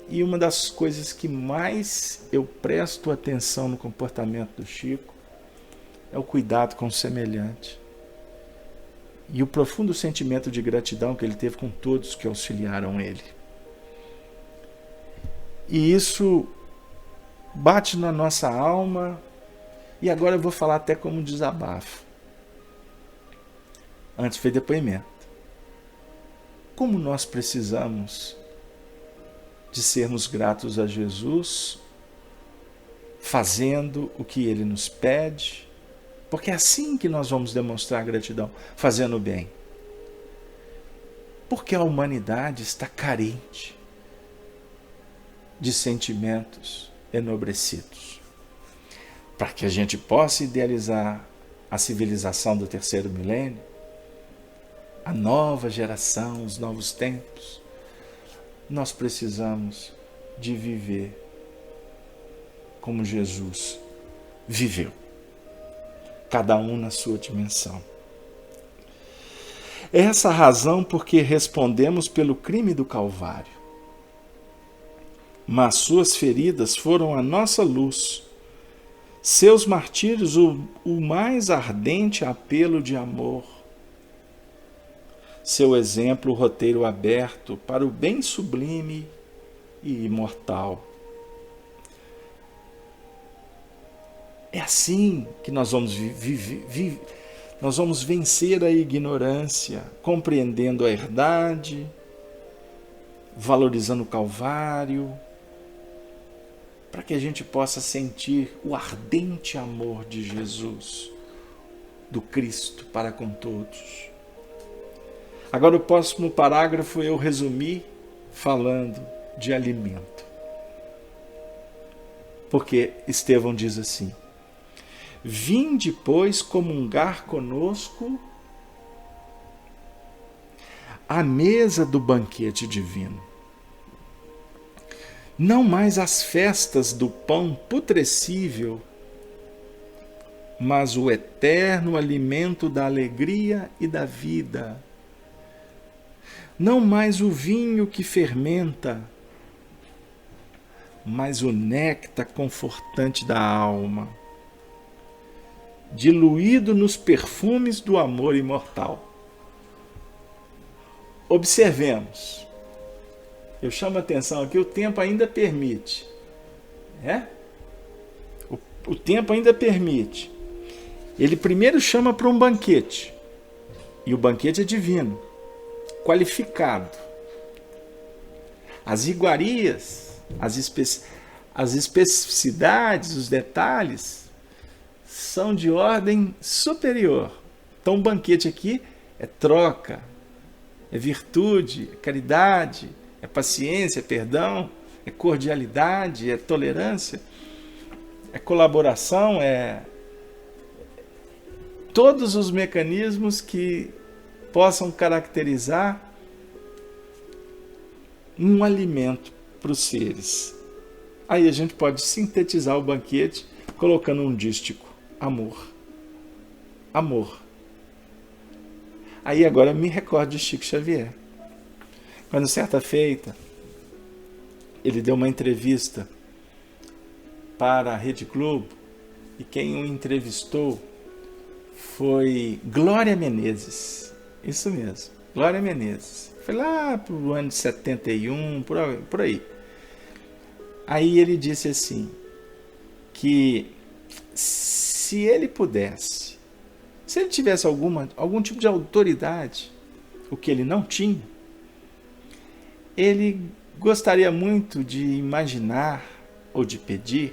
E uma das coisas que mais eu presto atenção no comportamento do Chico é o cuidado com o semelhante. E o profundo sentimento de gratidão que ele teve com todos que auxiliaram ele. E isso bate na nossa alma. E agora eu vou falar até como desabafo. Antes foi depoimento. Como nós precisamos de sermos gratos a Jesus, fazendo o que Ele nos pede, porque é assim que nós vamos demonstrar gratidão, fazendo o bem. Porque a humanidade está carente de sentimentos enobrecidos. Para que a gente possa idealizar a civilização do terceiro milênio, a nova geração, os novos tempos, nós precisamos de viver como Jesus viveu, cada um na sua dimensão. É essa a razão porque respondemos pelo crime do Calvário, mas suas feridas foram a nossa luz, seus martírios o mais ardente apelo de amor, seu exemplo o roteiro aberto para o bem sublime e imortal. É assim que nós vamos nós vamos vencer a ignorância, compreendendo a herdade, valorizando o Calvário, para que a gente possa sentir o ardente amor de Jesus, do Cristo para com todos. Agora o próximo parágrafo eu resumi falando de alimento. Porque Estevão diz assim: vinde, pois, comungar conosco à mesa do banquete divino. Não mais as festas do pão putrescível, mas o eterno alimento da alegria e da vida. Não mais o vinho que fermenta, mas o néctar confortante da alma, diluído nos perfumes do amor imortal. Observemos. Eu chamo a atenção aqui, o tempo ainda permite. O tempo ainda permite. Ele primeiro chama para um banquete. E o banquete é divino, qualificado. As iguarias, as especificidades, os detalhes são de ordem superior. Então o banquete aqui é troca, é virtude, é caridade, é paciência, é perdão, é cordialidade, é tolerância, é colaboração, é todos os mecanismos que possam caracterizar um alimento para os seres. Aí a gente pode sintetizar o banquete colocando um dístico: amor. Amor. Aí agora me recordo de Chico Xavier. Quando certa feita ele deu uma entrevista para a Rede Globo e quem o entrevistou foi Glória Menezes. Isso mesmo, Glória Menezes. Foi lá para o ano de 71, por aí. Aí ele disse assim, que se ele pudesse, se ele tivesse algum tipo de autoridade, o que ele não tinha, ele gostaria muito de imaginar ou de pedir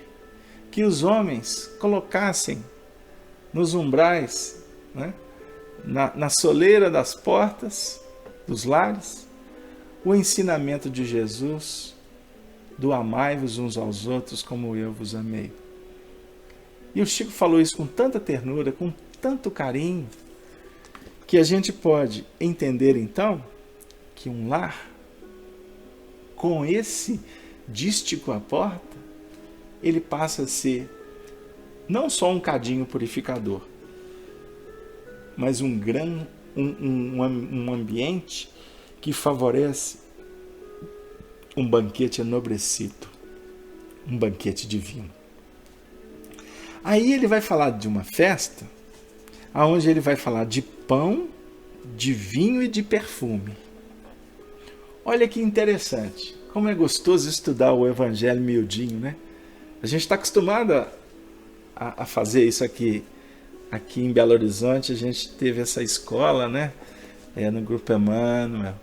que os homens colocassem nos umbrais, né, na soleira das portas dos lares, o ensinamento de Jesus do amai-vos uns aos outros como eu vos amei. E o Chico falou isso com tanta ternura, com tanto carinho, que a gente pode entender então que um lar com esse dístico à porta, ele passa a ser não só um cadinho purificador, mas um ambiente que favorece um banquete enobrecido, um banquete divino. Aí ele vai falar de uma festa, onde ele vai falar de pão, de vinho e de perfume. Olha que interessante, como é gostoso estudar o Evangelho miudinho, né? A gente está acostumado a fazer isso aqui em Belo Horizonte. A gente teve essa escola, né? No Grupo Emmanuel,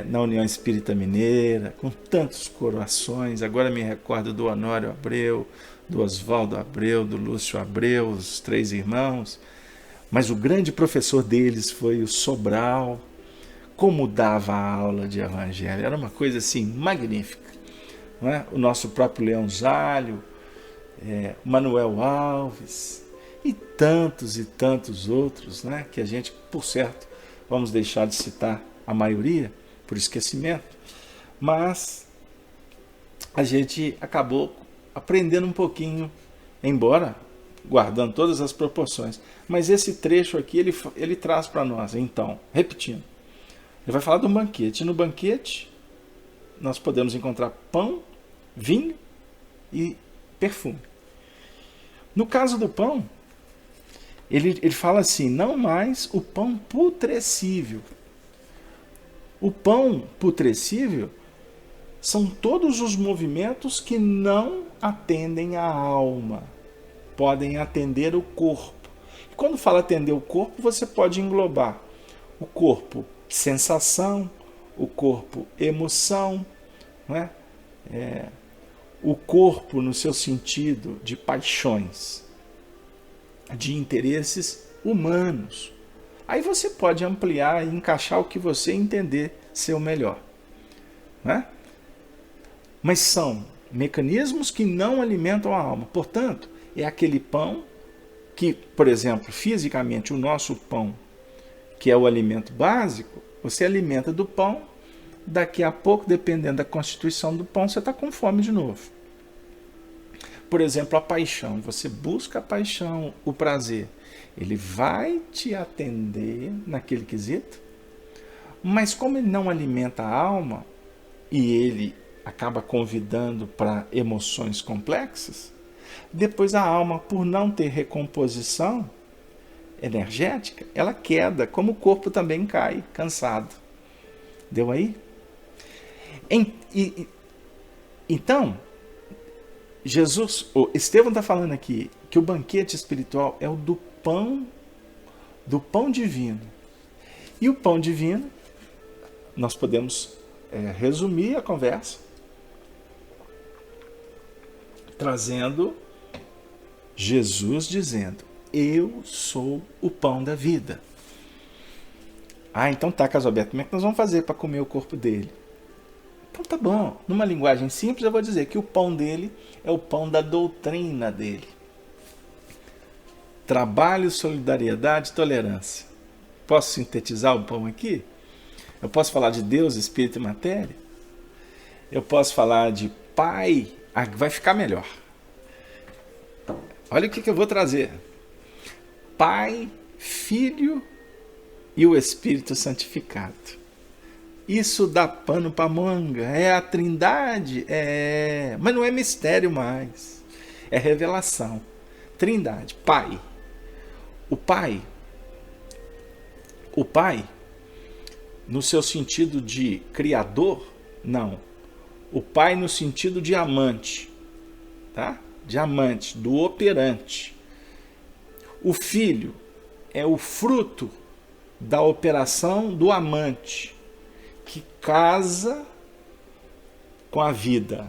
na União Espírita Mineira, com tantos coroações. Agora me recordo do Honório Abreu, do Oswaldo Abreu, do Lúcio Abreu, os três irmãos. Mas o grande professor deles foi o Sobral. Como dava a aula de Evangelho, era uma coisa assim magnífica, não é? O nosso próprio Leão Zálio, Manuel Alves e tantos outros, né? Que a gente, por certo, vamos deixar de citar a maioria por esquecimento, mas a gente acabou aprendendo um pouquinho, embora guardando todas as proporções. Mas esse trecho aqui ele traz para nós, então, repetindo. Ele vai falar de um banquete. E no banquete, nós podemos encontrar pão, vinho e perfume. No caso do pão, ele fala assim, não mais o pão putrescível. O pão putrescível são todos os movimentos que não atendem a alma, podem atender o corpo. E quando fala atender o corpo, você pode englobar o corpo sensação, o corpo emoção, não é? O corpo no seu sentido de paixões, de interesses humanos. Aí você pode ampliar e encaixar o que você entender ser o melhor, não é? Mas são mecanismos que não alimentam a alma. Portanto, é aquele pão que, por exemplo, fisicamente o nosso pão, que é o alimento básico, você alimenta do pão, daqui a pouco, dependendo da constituição do pão, você está com fome de novo. Por exemplo, a paixão. Você busca a paixão, o prazer. Ele vai te atender naquele quesito, mas como ele não alimenta a alma, e ele acaba convidando para emoções complexas, depois a alma, por não ter recomposição energética, ela queda, como o corpo também cai, cansado. Deu aí? Então, Estevão está falando aqui que o banquete espiritual é o do pão divino. E o pão divino, nós podemos resumir a conversa trazendo Jesus dizendo: eu sou o pão da vida. Então tá, Casalberto, como é que nós vamos fazer para comer o corpo dele? Então tá bom, numa linguagem simples eu vou dizer que o pão dele é o pão da doutrina dele. Trabalho, solidariedade, tolerância. Posso sintetizar o pão aqui? Eu posso falar de Deus, Espírito e Matéria? Eu posso falar de Pai? Vai ficar melhor. Olha o que eu vou trazer. Pai, Filho e o Espírito Santificado. Isso dá pano para manga. É a Trindade, mas não é mistério mais. É revelação. Trindade, Pai. O Pai, no seu sentido de criador, não. O Pai no sentido de amante, tá? De amante, do operante. O Filho é o fruto da operação do amante, que casa com a vida.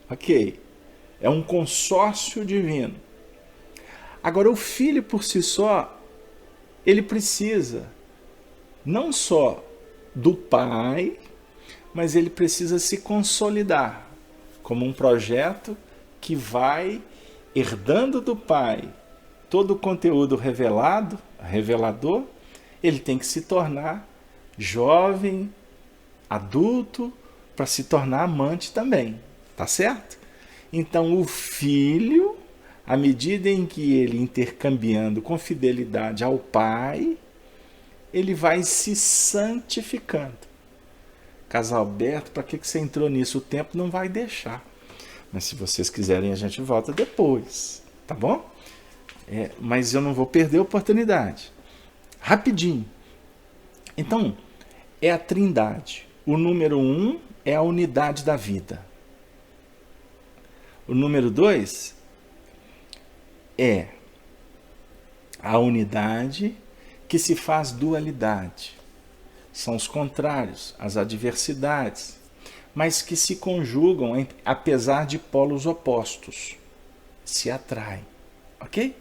Ok. É um consórcio divino. Agora, o filho por si só, ele precisa não só do pai, mas ele precisa se consolidar como um projeto que vai herdando do pai todo o conteúdo revelador. Ele tem que se tornar jovem, adulto, para se tornar amante também, tá certo? Então o filho, à medida em que ele intercambiando com fidelidade ao pai, ele vai se santificando. Casalberto, para que você entrou nisso? O tempo não vai deixar. Mas se vocês quiserem, a gente volta depois, tá bom? Mas eu não vou perder a oportunidade. Rapidinho. Então, é a trindade. O número 1 é a unidade da vida. O número 2 é a unidade que se faz dualidade. São os contrários, as adversidades, mas que se conjugam apesar de polos opostos. Se atraem, ok?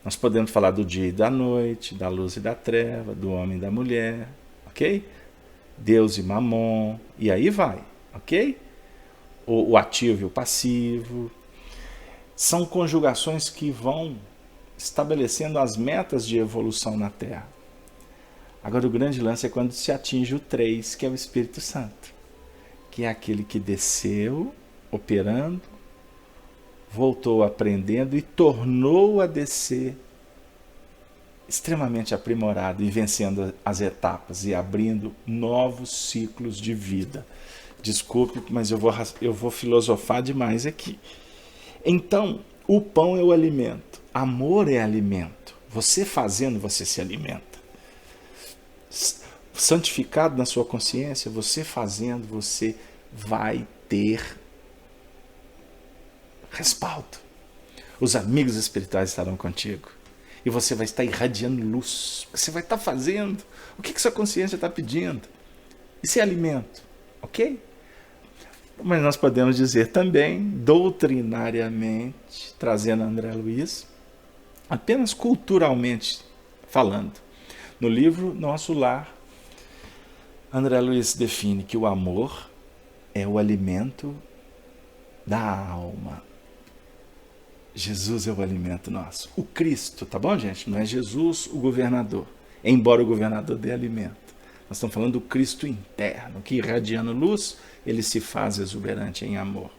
Nós podemos falar do dia e da noite, da luz e da treva, do homem e da mulher, ok? Deus e Mamon, e aí vai, ok? O ativo e o passivo. São conjugações que vão estabelecendo as metas de evolução na Terra. Agora, o grande lance é quando se atinge o 3, que é o Espírito Santo, que é aquele que desceu, operando, voltou aprendendo e tornou a descer extremamente aprimorado e vencendo as etapas e abrindo novos ciclos de vida. Desculpe, mas eu vou filosofar demais aqui. Então, o pão é o alimento, amor é alimento. Você fazendo, você se alimenta. Santificado na sua consciência, você fazendo, você vai ter respaldo. Os amigos espirituais estarão contigo. E você vai estar irradiando luz. Você vai estar fazendo o que sua consciência está pedindo. Isso é alimento, ok? Mas nós podemos dizer também, doutrinariamente, trazendo André Luiz, apenas culturalmente falando. No livro Nosso Lar, André Luiz define que o amor é o alimento da alma. Jesus é o alimento nosso. O Cristo, tá bom, gente? Não é Jesus o governador, embora o governador dê alimento. Nós estamos falando do Cristo interno, que irradiando luz, ele se faz exuberante em amor.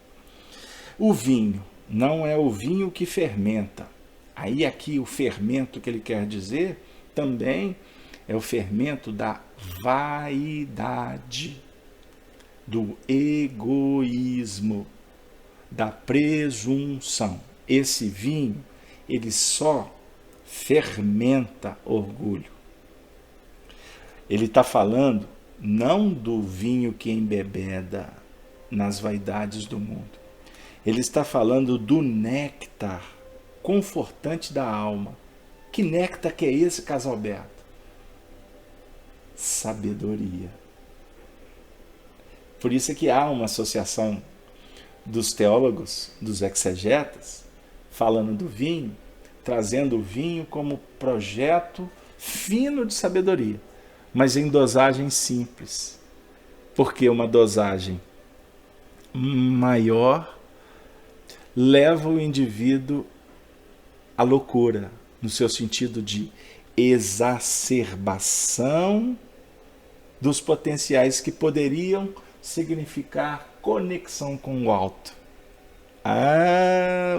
O vinho não é o vinho que fermenta. Aí aqui o fermento que ele quer dizer também é o fermento da vaidade, do egoísmo, da presunção. Esse vinho, ele só fermenta orgulho. Ele está falando não do vinho que embebeda nas vaidades do mundo. Ele está falando do néctar confortante da alma. Que néctar que é esse, Casalberto? Sabedoria. Por isso é que há uma associação dos teólogos, dos exegetas, falando do vinho, trazendo o vinho como projeto fino de sabedoria, mas em dosagem simples. Porque uma dosagem maior leva o indivíduo à loucura, no seu sentido de exacerbação dos potenciais que poderiam significar conexão com o alto.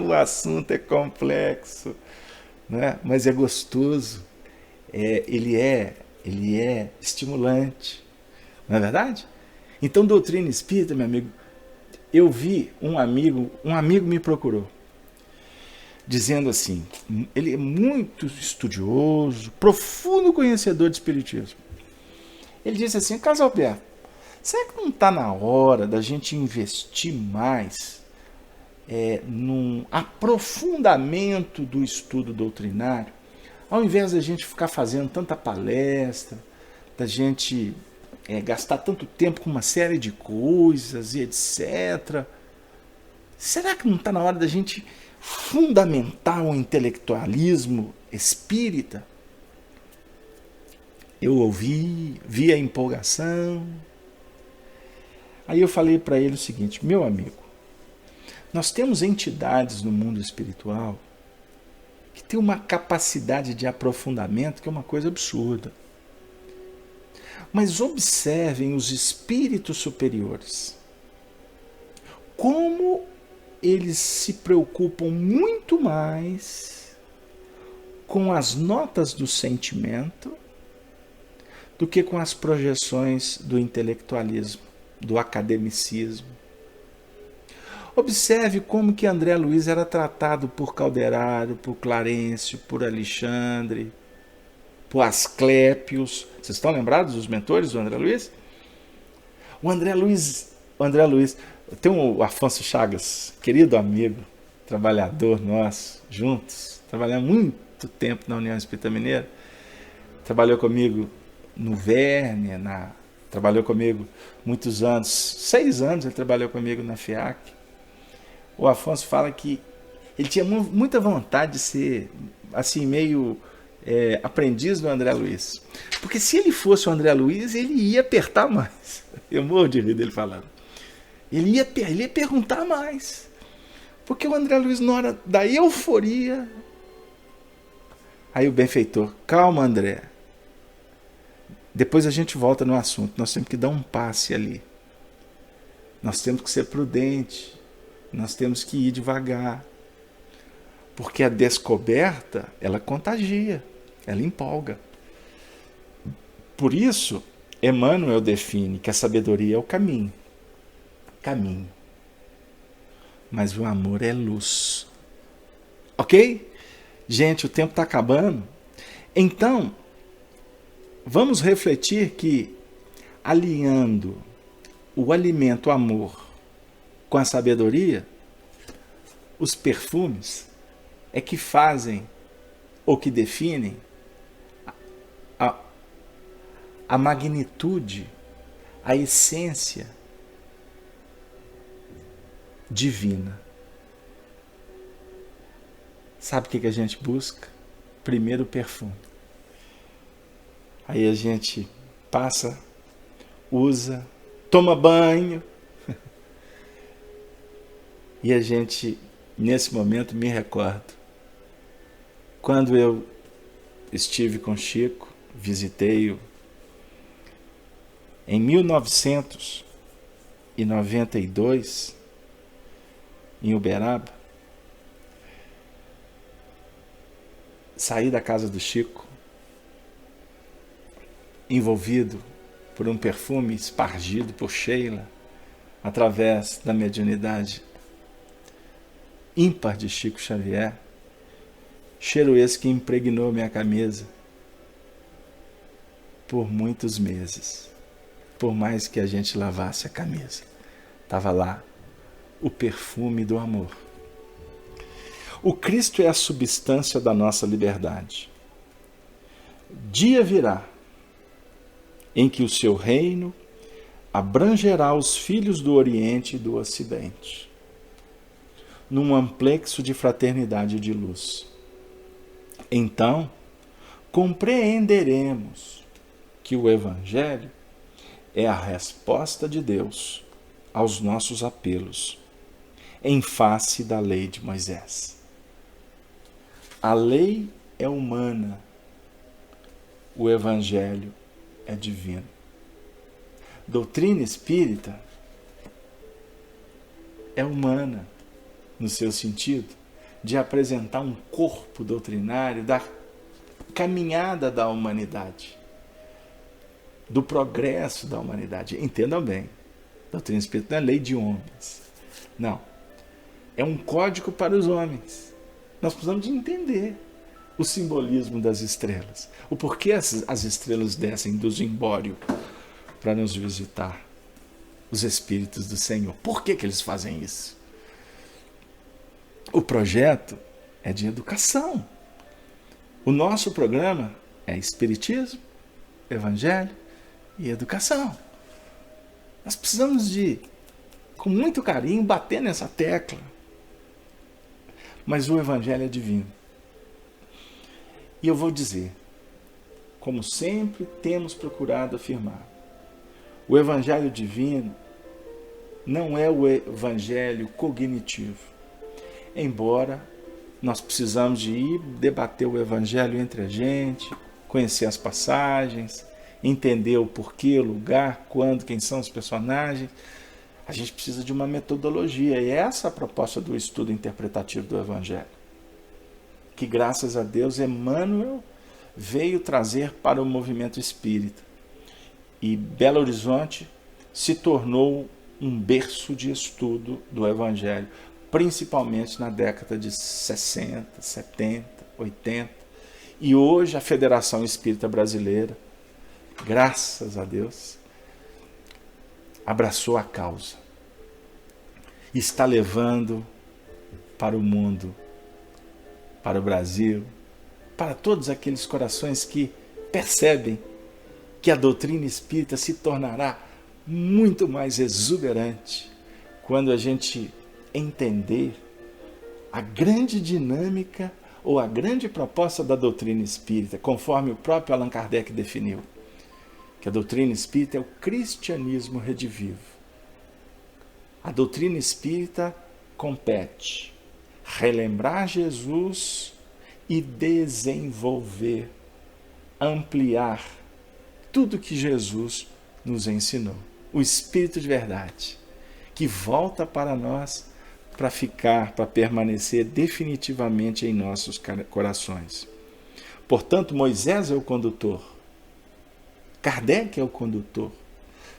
O assunto é complexo, né? Mas é gostoso, ele é estimulante, não é verdade? Então, doutrina espírita, meu amigo, eu vi um amigo me procurou, dizendo assim, ele é muito estudioso, profundo conhecedor de espiritismo. Ele disse assim: Casalberto, será que não está na hora da gente investir mais num aprofundamento do estudo doutrinário, ao invés da gente ficar fazendo tanta palestra, da gente gastar tanto tempo com uma série de coisas e etc. Será que não está na hora da gente fundamentar o intelectualismo espírita? Eu ouvi, vi a empolgação. Aí eu falei para ele o seguinte: meu amigo, nós temos entidades no mundo espiritual que têm uma capacidade de aprofundamento que é uma coisa absurda. Mas observem os espíritos superiores. Como eles se preocupam muito mais com as notas do sentimento do que com as projeções do intelectualismo, do academicismo. Observe como que André Luiz era tratado por Calderaro, por Clarencio, por Alexandre, por Asclépios. Vocês estão lembrados dos mentores do André Luiz? O André Luiz, tem o Afonso Chagas, querido amigo, trabalhador nosso, juntos, trabalhamos muito tempo na União Espírita Mineira, trabalhou comigo no Verne, trabalhou comigo muitos anos, 6 anos ele trabalhou comigo na FIAC. O Afonso fala que ele tinha muita vontade de ser assim meio aprendiz do André Luiz, porque se ele fosse o André Luiz ele ia apertar mais. Eu morro de rir dele falando. Ele ia perguntar mais, porque o André Luiz, na hora da euforia, aí o benfeitor: calma, André, depois a gente volta no assunto, nós temos que dar um passe ali, nós temos que ser prudente, nós temos que ir devagar, porque a descoberta, ela contagia, ela empolga. Por isso, Emmanuel define que a sabedoria é o caminho, mas o amor é luz. Ok? Gente, o tempo está acabando. Então, vamos refletir que, alinhando o alimento, o amor, com a sabedoria, os perfumes é que fazem ou que definem a magnitude, a essência divina. Sabe o que a gente busca? Primeiro o perfume. Aí a gente passa, usa, toma banho. E a gente, nesse momento, me recordo. Quando eu estive com Chico, visitei-o, em 1992, em Uberaba, saí da casa do Chico, envolvido por um perfume espargido por Sheila, através da mediunidade ímpar de Chico Xavier, cheiro esse que impregnou minha camisa por muitos meses. Por mais que a gente lavasse a camisa, estava lá o perfume do amor. O Cristo é a substância da nossa liberdade. Dia virá em que o seu reino abrangerá os filhos do Oriente e do Ocidente, num amplexo de fraternidade e de luz. Então, compreenderemos que o Evangelho é a resposta de Deus aos nossos apelos, em face da lei de Moisés. A lei é humana, o Evangelho é divino. Doutrina espírita é humana, no seu sentido de apresentar um corpo doutrinário da caminhada da humanidade, do progresso da humanidade. Entendam bem, doutrina espírita não é lei de homens. Não. É um código para os homens. Nós precisamos de entender o simbolismo das estrelas. O porquê as estrelas descem do zimbório para nos visitar. Os espíritos do Senhor. Por que eles fazem isso? O projeto é de educação. O nosso programa é Espiritismo, Evangelho e educação. Nós precisamos de, com muito carinho, bater nessa tecla. Mas o Evangelho é divino. E eu vou dizer, como sempre temos procurado afirmar, o Evangelho divino não é o Evangelho cognitivo. Embora nós precisamos de ir debater o Evangelho entre a gente, conhecer as passagens, entender o porquê, o lugar, quando, quem são os personagens. A gente precisa de uma metodologia, e essa é a proposta do estudo interpretativo do Evangelho, que graças a Deus Emmanuel veio trazer para o movimento espírita. E Belo Horizonte se tornou um berço de estudo do Evangelho, principalmente na década de 60, 70, 80. E hoje a Federação Espírita Brasileira, graças a Deus, abraçou a causa. Está levando para o mundo, para o Brasil, para todos aqueles corações que percebem que a doutrina espírita se tornará muito mais exuberante quando a gente entender a grande dinâmica ou a grande proposta da doutrina espírita, conforme o próprio Allan Kardec definiu, que a doutrina espírita é o cristianismo redivivo. A doutrina espírita compete relembrar Jesus e desenvolver, ampliar tudo que Jesus nos ensinou. O Espírito de verdade, que volta para nós para ficar, para permanecer definitivamente em nossos corações. Portanto, Moisés é o condutor, Kardec é o condutor,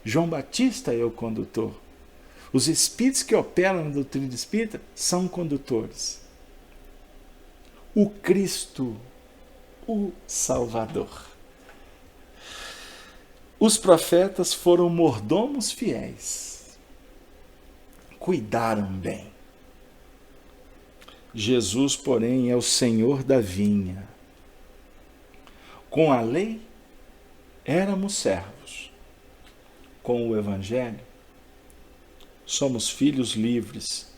João Batista é o condutor. Os espíritos que operam na doutrina espírita são condutores. O Cristo, o Salvador. Os profetas foram mordomos fiéis, cuidaram bem. Jesus, porém, é o Senhor da vinha. Com a lei, éramos servos. Com o Evangelho, somos filhos livres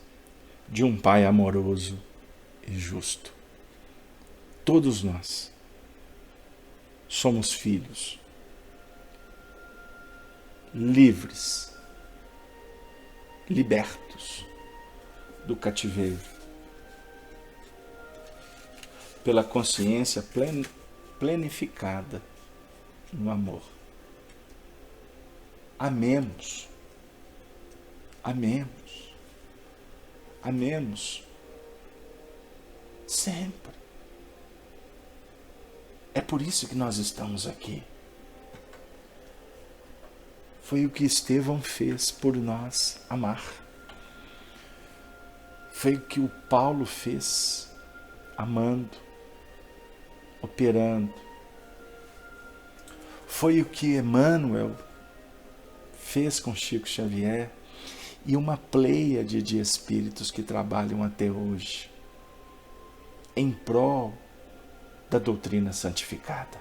de um Pai amoroso e justo. Todos nós somos filhos livres, libertos do cativeiro, pela consciência plenificada no amor. Amemos, amemos, amemos sempre. É por isso que nós estamos aqui. Foi o que Estevão fez por nós, amar. Foi o que o Paulo fez, amando, operando. Foi o que Emmanuel fez com Chico Xavier e uma pleiade de espíritos que trabalham até hoje em prol da doutrina santificada,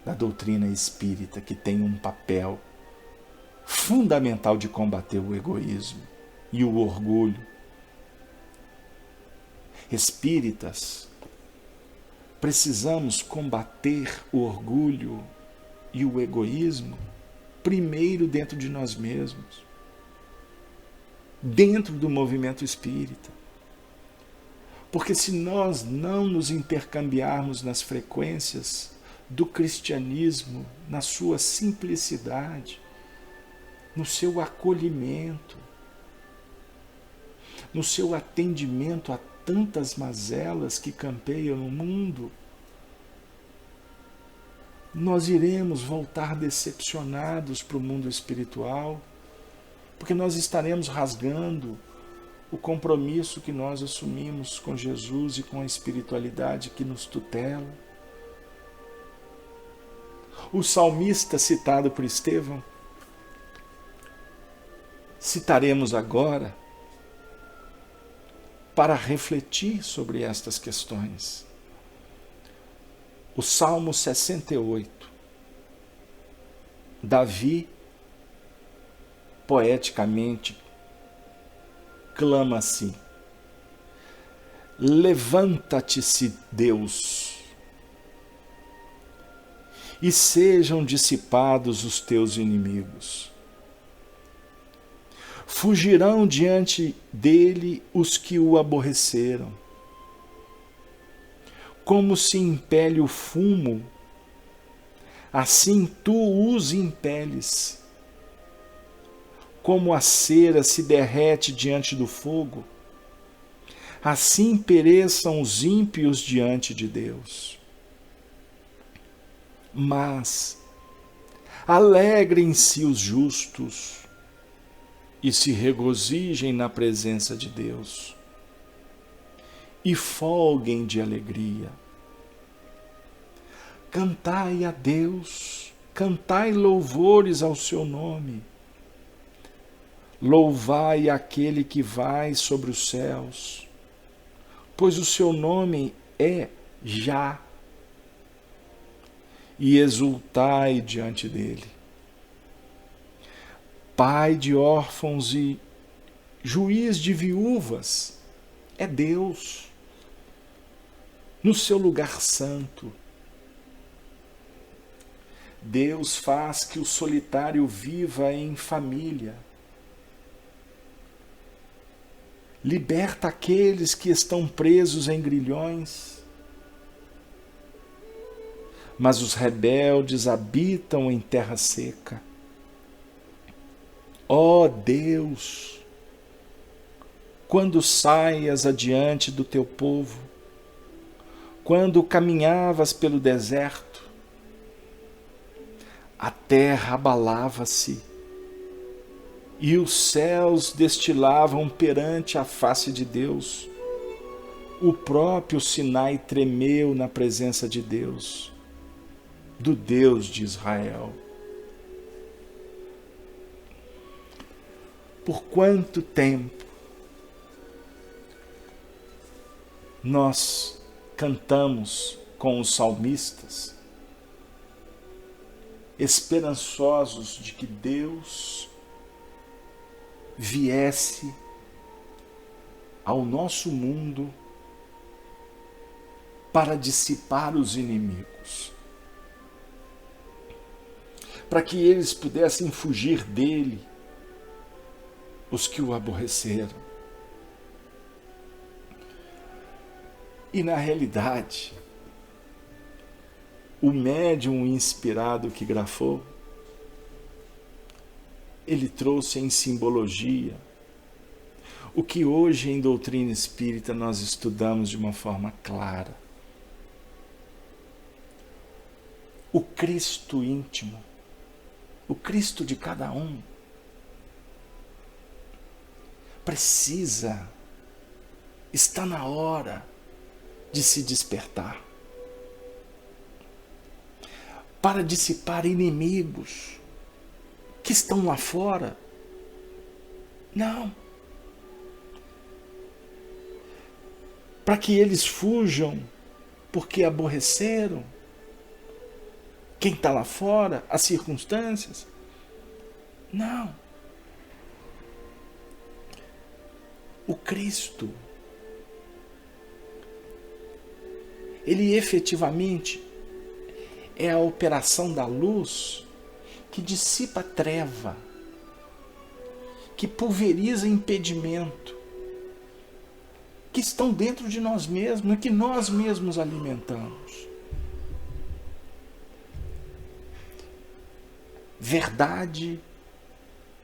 da doutrina espírita, que tem um papel fundamental de combater o egoísmo e o orgulho. Espíritas, precisamos combater o orgulho e o egoísmo primeiro dentro de nós mesmos, dentro do movimento espírita. Porque se nós não nos intercambiarmos nas frequências do cristianismo, na sua simplicidade, no seu acolhimento, no seu atendimento a tantas mazelas que campeiam no mundo, nós iremos voltar decepcionados para o mundo espiritual, porque nós estaremos rasgando o compromisso que nós assumimos com Jesus e com a espiritualidade que nos tutela. O salmista citado por Estevão, citaremos agora para refletir sobre estas questões. O Salmo 68, Davi, poeticamente, clama assim: levanta-te-se, Deus, e sejam dissipados os teus inimigos. Fugirão diante dele os que o aborreceram. Como se impele o fumo, assim tu os impeles. Como a cera se derrete diante do fogo, assim pereçam os ímpios diante de Deus. Mas alegrem-se os justos e se regozijem na presença de Deus, e folguem de alegria. Cantai a Deus, cantai louvores ao seu nome. Louvai aquele que vai sobre os céus, pois o seu nome é Já, e exultai diante dele. Pai de órfãos e juiz de viúvas é Deus, no seu lugar santo. Deus faz que o solitário viva em família. Liberta aqueles que estão presos em grilhões. Mas os rebeldes habitam em terra seca. Ó Deus, quando saias adiante do teu povo, quando caminhavas pelo deserto, a terra abalava-se e os céus destilavam perante a face de Deus. O próprio Sinai tremeu na presença de Deus, do Deus de Israel. Por quanto tempo nós cantamos com os salmistas, esperançosos de que Deus viesse ao nosso mundo para dissipar os inimigos, para que eles pudessem fugir dele, os que o aborreceram. E na realidade, o médium inspirado que grafou, ele trouxe em simbologia o que hoje em doutrina espírita nós estudamos de uma forma clara. O Cristo íntimo, o Cristo de cada um, precisa, está na hora de se despertar para dissipar inimigos que estão lá fora. Não. Para que eles fujam porque aborreceram quem está lá fora, as circunstâncias. Não. O Cristo, ele efetivamente é a operação da luz que dissipa a treva, que pulveriza impedimento, que estão dentro de nós mesmos e que nós mesmos alimentamos. Verdade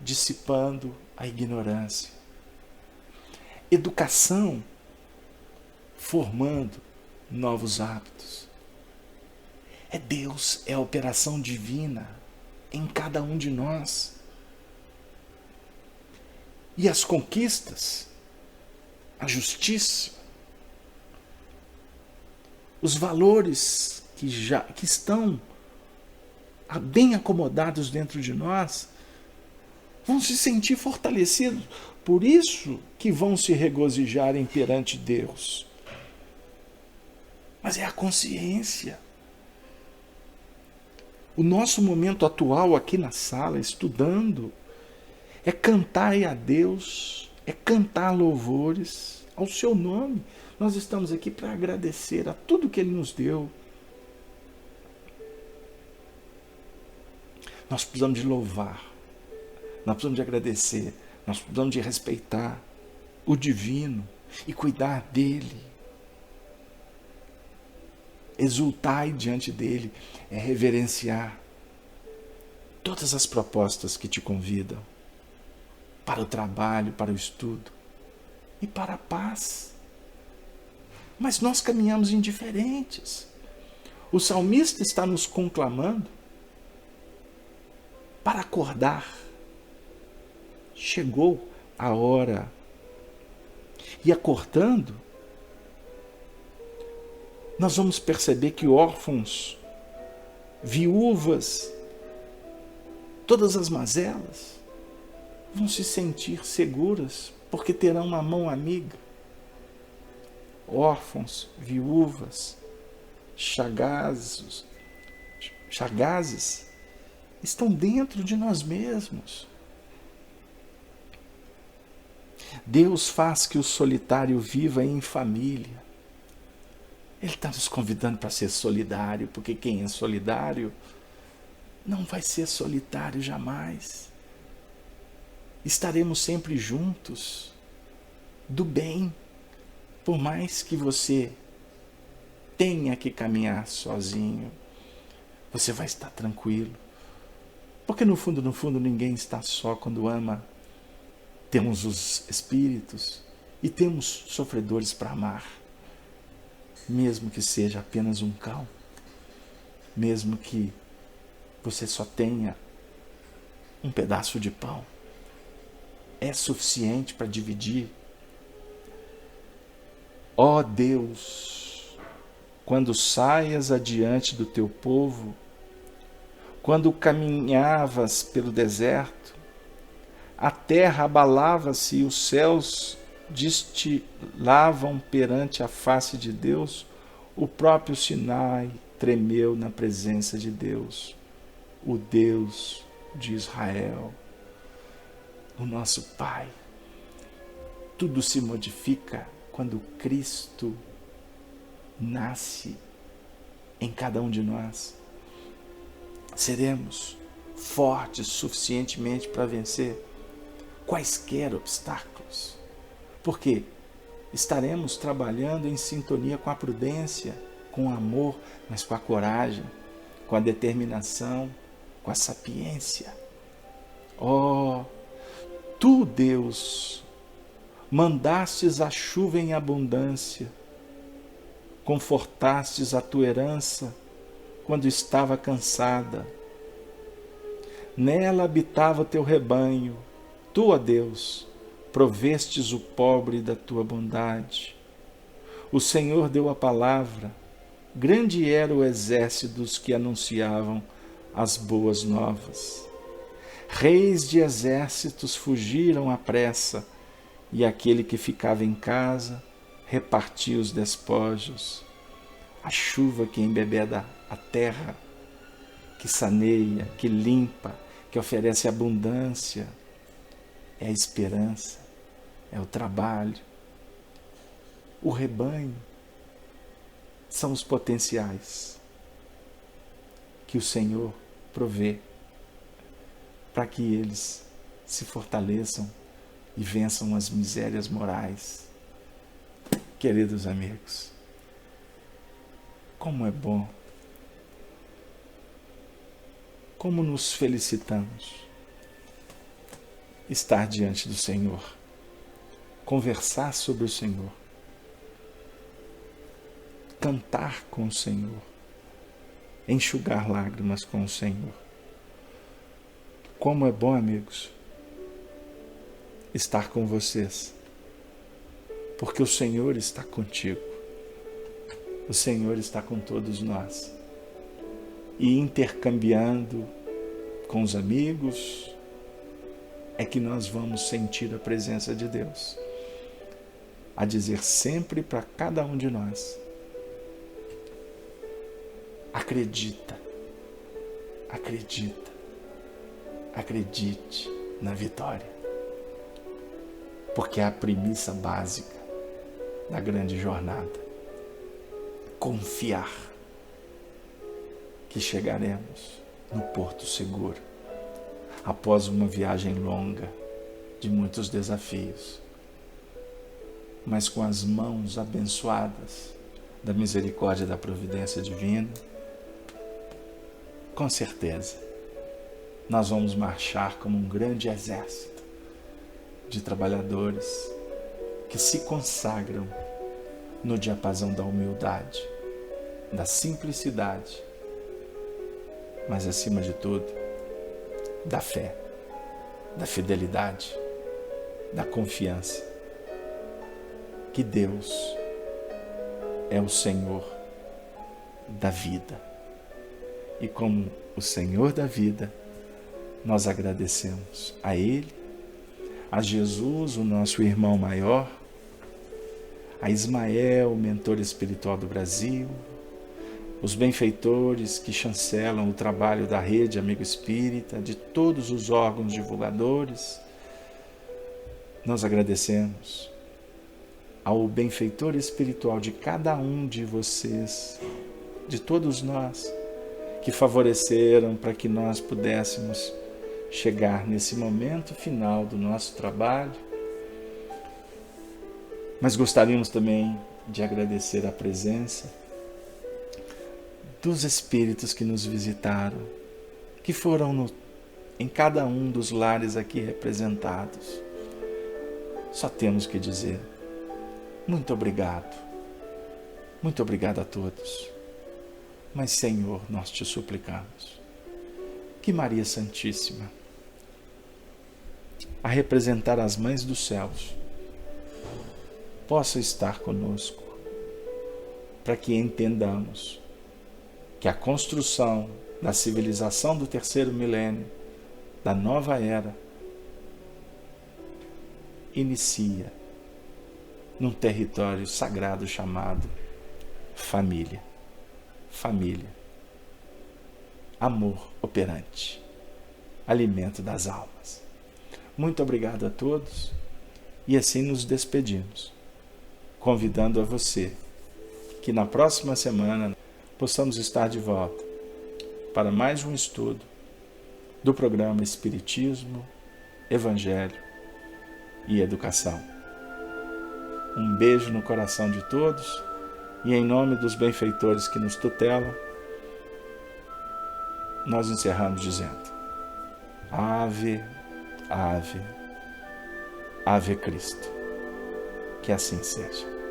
dissipando a ignorância. Educação formando novos hábitos. É Deus, é a operação divina em cada um de nós. E as conquistas, a justiça, os valores que estão bem acomodados dentro de nós, vão se sentir fortalecidos. Por isso que vão se regozijarem perante Deus. Mas é a consciência. O nosso momento atual aqui na sala, estudando, é cantar a Deus, é cantar louvores ao seu nome. Nós estamos aqui para agradecer a tudo que Ele nos deu. Nós precisamos de louvar, nós precisamos de agradecer, nós precisamos de respeitar o divino e cuidar dele. Exultai diante dele, é reverenciar todas as propostas que te convidam para o trabalho, para o estudo e para a paz. Mas nós caminhamos indiferentes. O salmista está nos conclamando para acordar. Chegou a hora. E acordando, nós vamos perceber que órfãos, viúvas, todas as mazelas vão se sentir seguras porque terão uma mão amiga. Órfãos, viúvas, chagazes estão dentro de nós mesmos. Deus faz que o solitário viva em família. Ele está nos convidando para ser solidário, porque quem é solidário não vai ser solitário jamais. Estaremos sempre juntos, do bem, por mais que você tenha que caminhar sozinho, você vai estar tranquilo. Porque no fundo, ninguém está só quando ama. Temos os espíritos e temos sofredores para amar. Mesmo que seja apenas um cão, mesmo que você só tenha um pedaço de pão, é suficiente para dividir. Ó Deus, quando saias adiante do teu povo, quando caminhavas pelo deserto, a terra abalava-se e os céus destilavam perante a face de Deus, o próprio Sinai tremeu na presença de Deus, o Deus de Israel, o nosso Pai. Tudo se modifica quando Cristo nasce em cada um de nós. Seremos fortes suficientemente para vencer quaisquer obstáculos, porque estaremos trabalhando em sintonia com a prudência, com o amor, mas com a coragem, com a determinação, com a sapiência. Oh, tu, Deus, mandastes a chuva em abundância, confortastes a tua herança quando estava cansada. Nela habitava o teu rebanho. Tu, ó Deus, provestes o pobre da tua bondade. O Senhor deu a palavra. Grande era o exército dos que anunciavam as boas novas. Reis de exércitos fugiram à pressa, e aquele que ficava em casa repartia os despojos. A chuva que embebeda a terra, que saneia, que limpa, que oferece abundância, é a esperança, é o trabalho. O rebanho são os potenciais que o Senhor provê para que eles se fortaleçam e vençam as misérias morais. Queridos amigos, como é bom, como nos felicitamos estar diante do Senhor, conversar sobre o Senhor, cantar com o Senhor, enxugar lágrimas com o Senhor. Como é bom, amigos, estar com vocês, porque o Senhor está contigo, o Senhor está com todos nós, e intercambiando com os amigos, é que nós vamos sentir a presença de Deus, a dizer sempre para cada um de nós: acredita, acredite na vitória, porque é a premissa básica da grande jornada. Confiar que chegaremos no porto seguro, após uma viagem longa de muitos desafios, mas com as mãos abençoadas da misericórdia e da providência divina. Com certeza, nós vamos marchar como um grande exército de trabalhadores que se consagram no diapasão da humildade, da simplicidade, mas acima de tudo, da fé, da fidelidade, da confiança que Deus é o Senhor da vida. E como o Senhor da vida, nós agradecemos a Ele, a Jesus, o nosso irmão maior, a Ismael, mentor espiritual do Brasil, os benfeitores que chancelam o trabalho da Rede Amigo Espírita, de todos os órgãos divulgadores. Nós agradecemos ao benfeitor espiritual de cada um de vocês, de todos nós, que favoreceram para que nós pudéssemos chegar nesse momento final do nosso trabalho. Mas gostaríamos também de agradecer a presença dos espíritos que nos visitaram, que foram em cada um dos lares aqui representados. Só temos que dizer muito obrigado a todos. Mas, Senhor, nós te suplicamos que Maria Santíssima, a representar as mães dos céus, possa estar conosco, para que entendamos que a construção da civilização do terceiro milênio, da nova era, inicia num território sagrado chamado família. Família, amor operante, alimento das almas. Muito obrigado a todos e assim nos despedimos, convidando a você que na próxima semana possamos estar de volta para mais um estudo do programa Espiritismo, Evangelho e Educação. Um beijo no coração de todos. E em nome dos benfeitores que nos tutelam, nós encerramos dizendo: Ave, Ave, Ave Cristo. Que assim seja.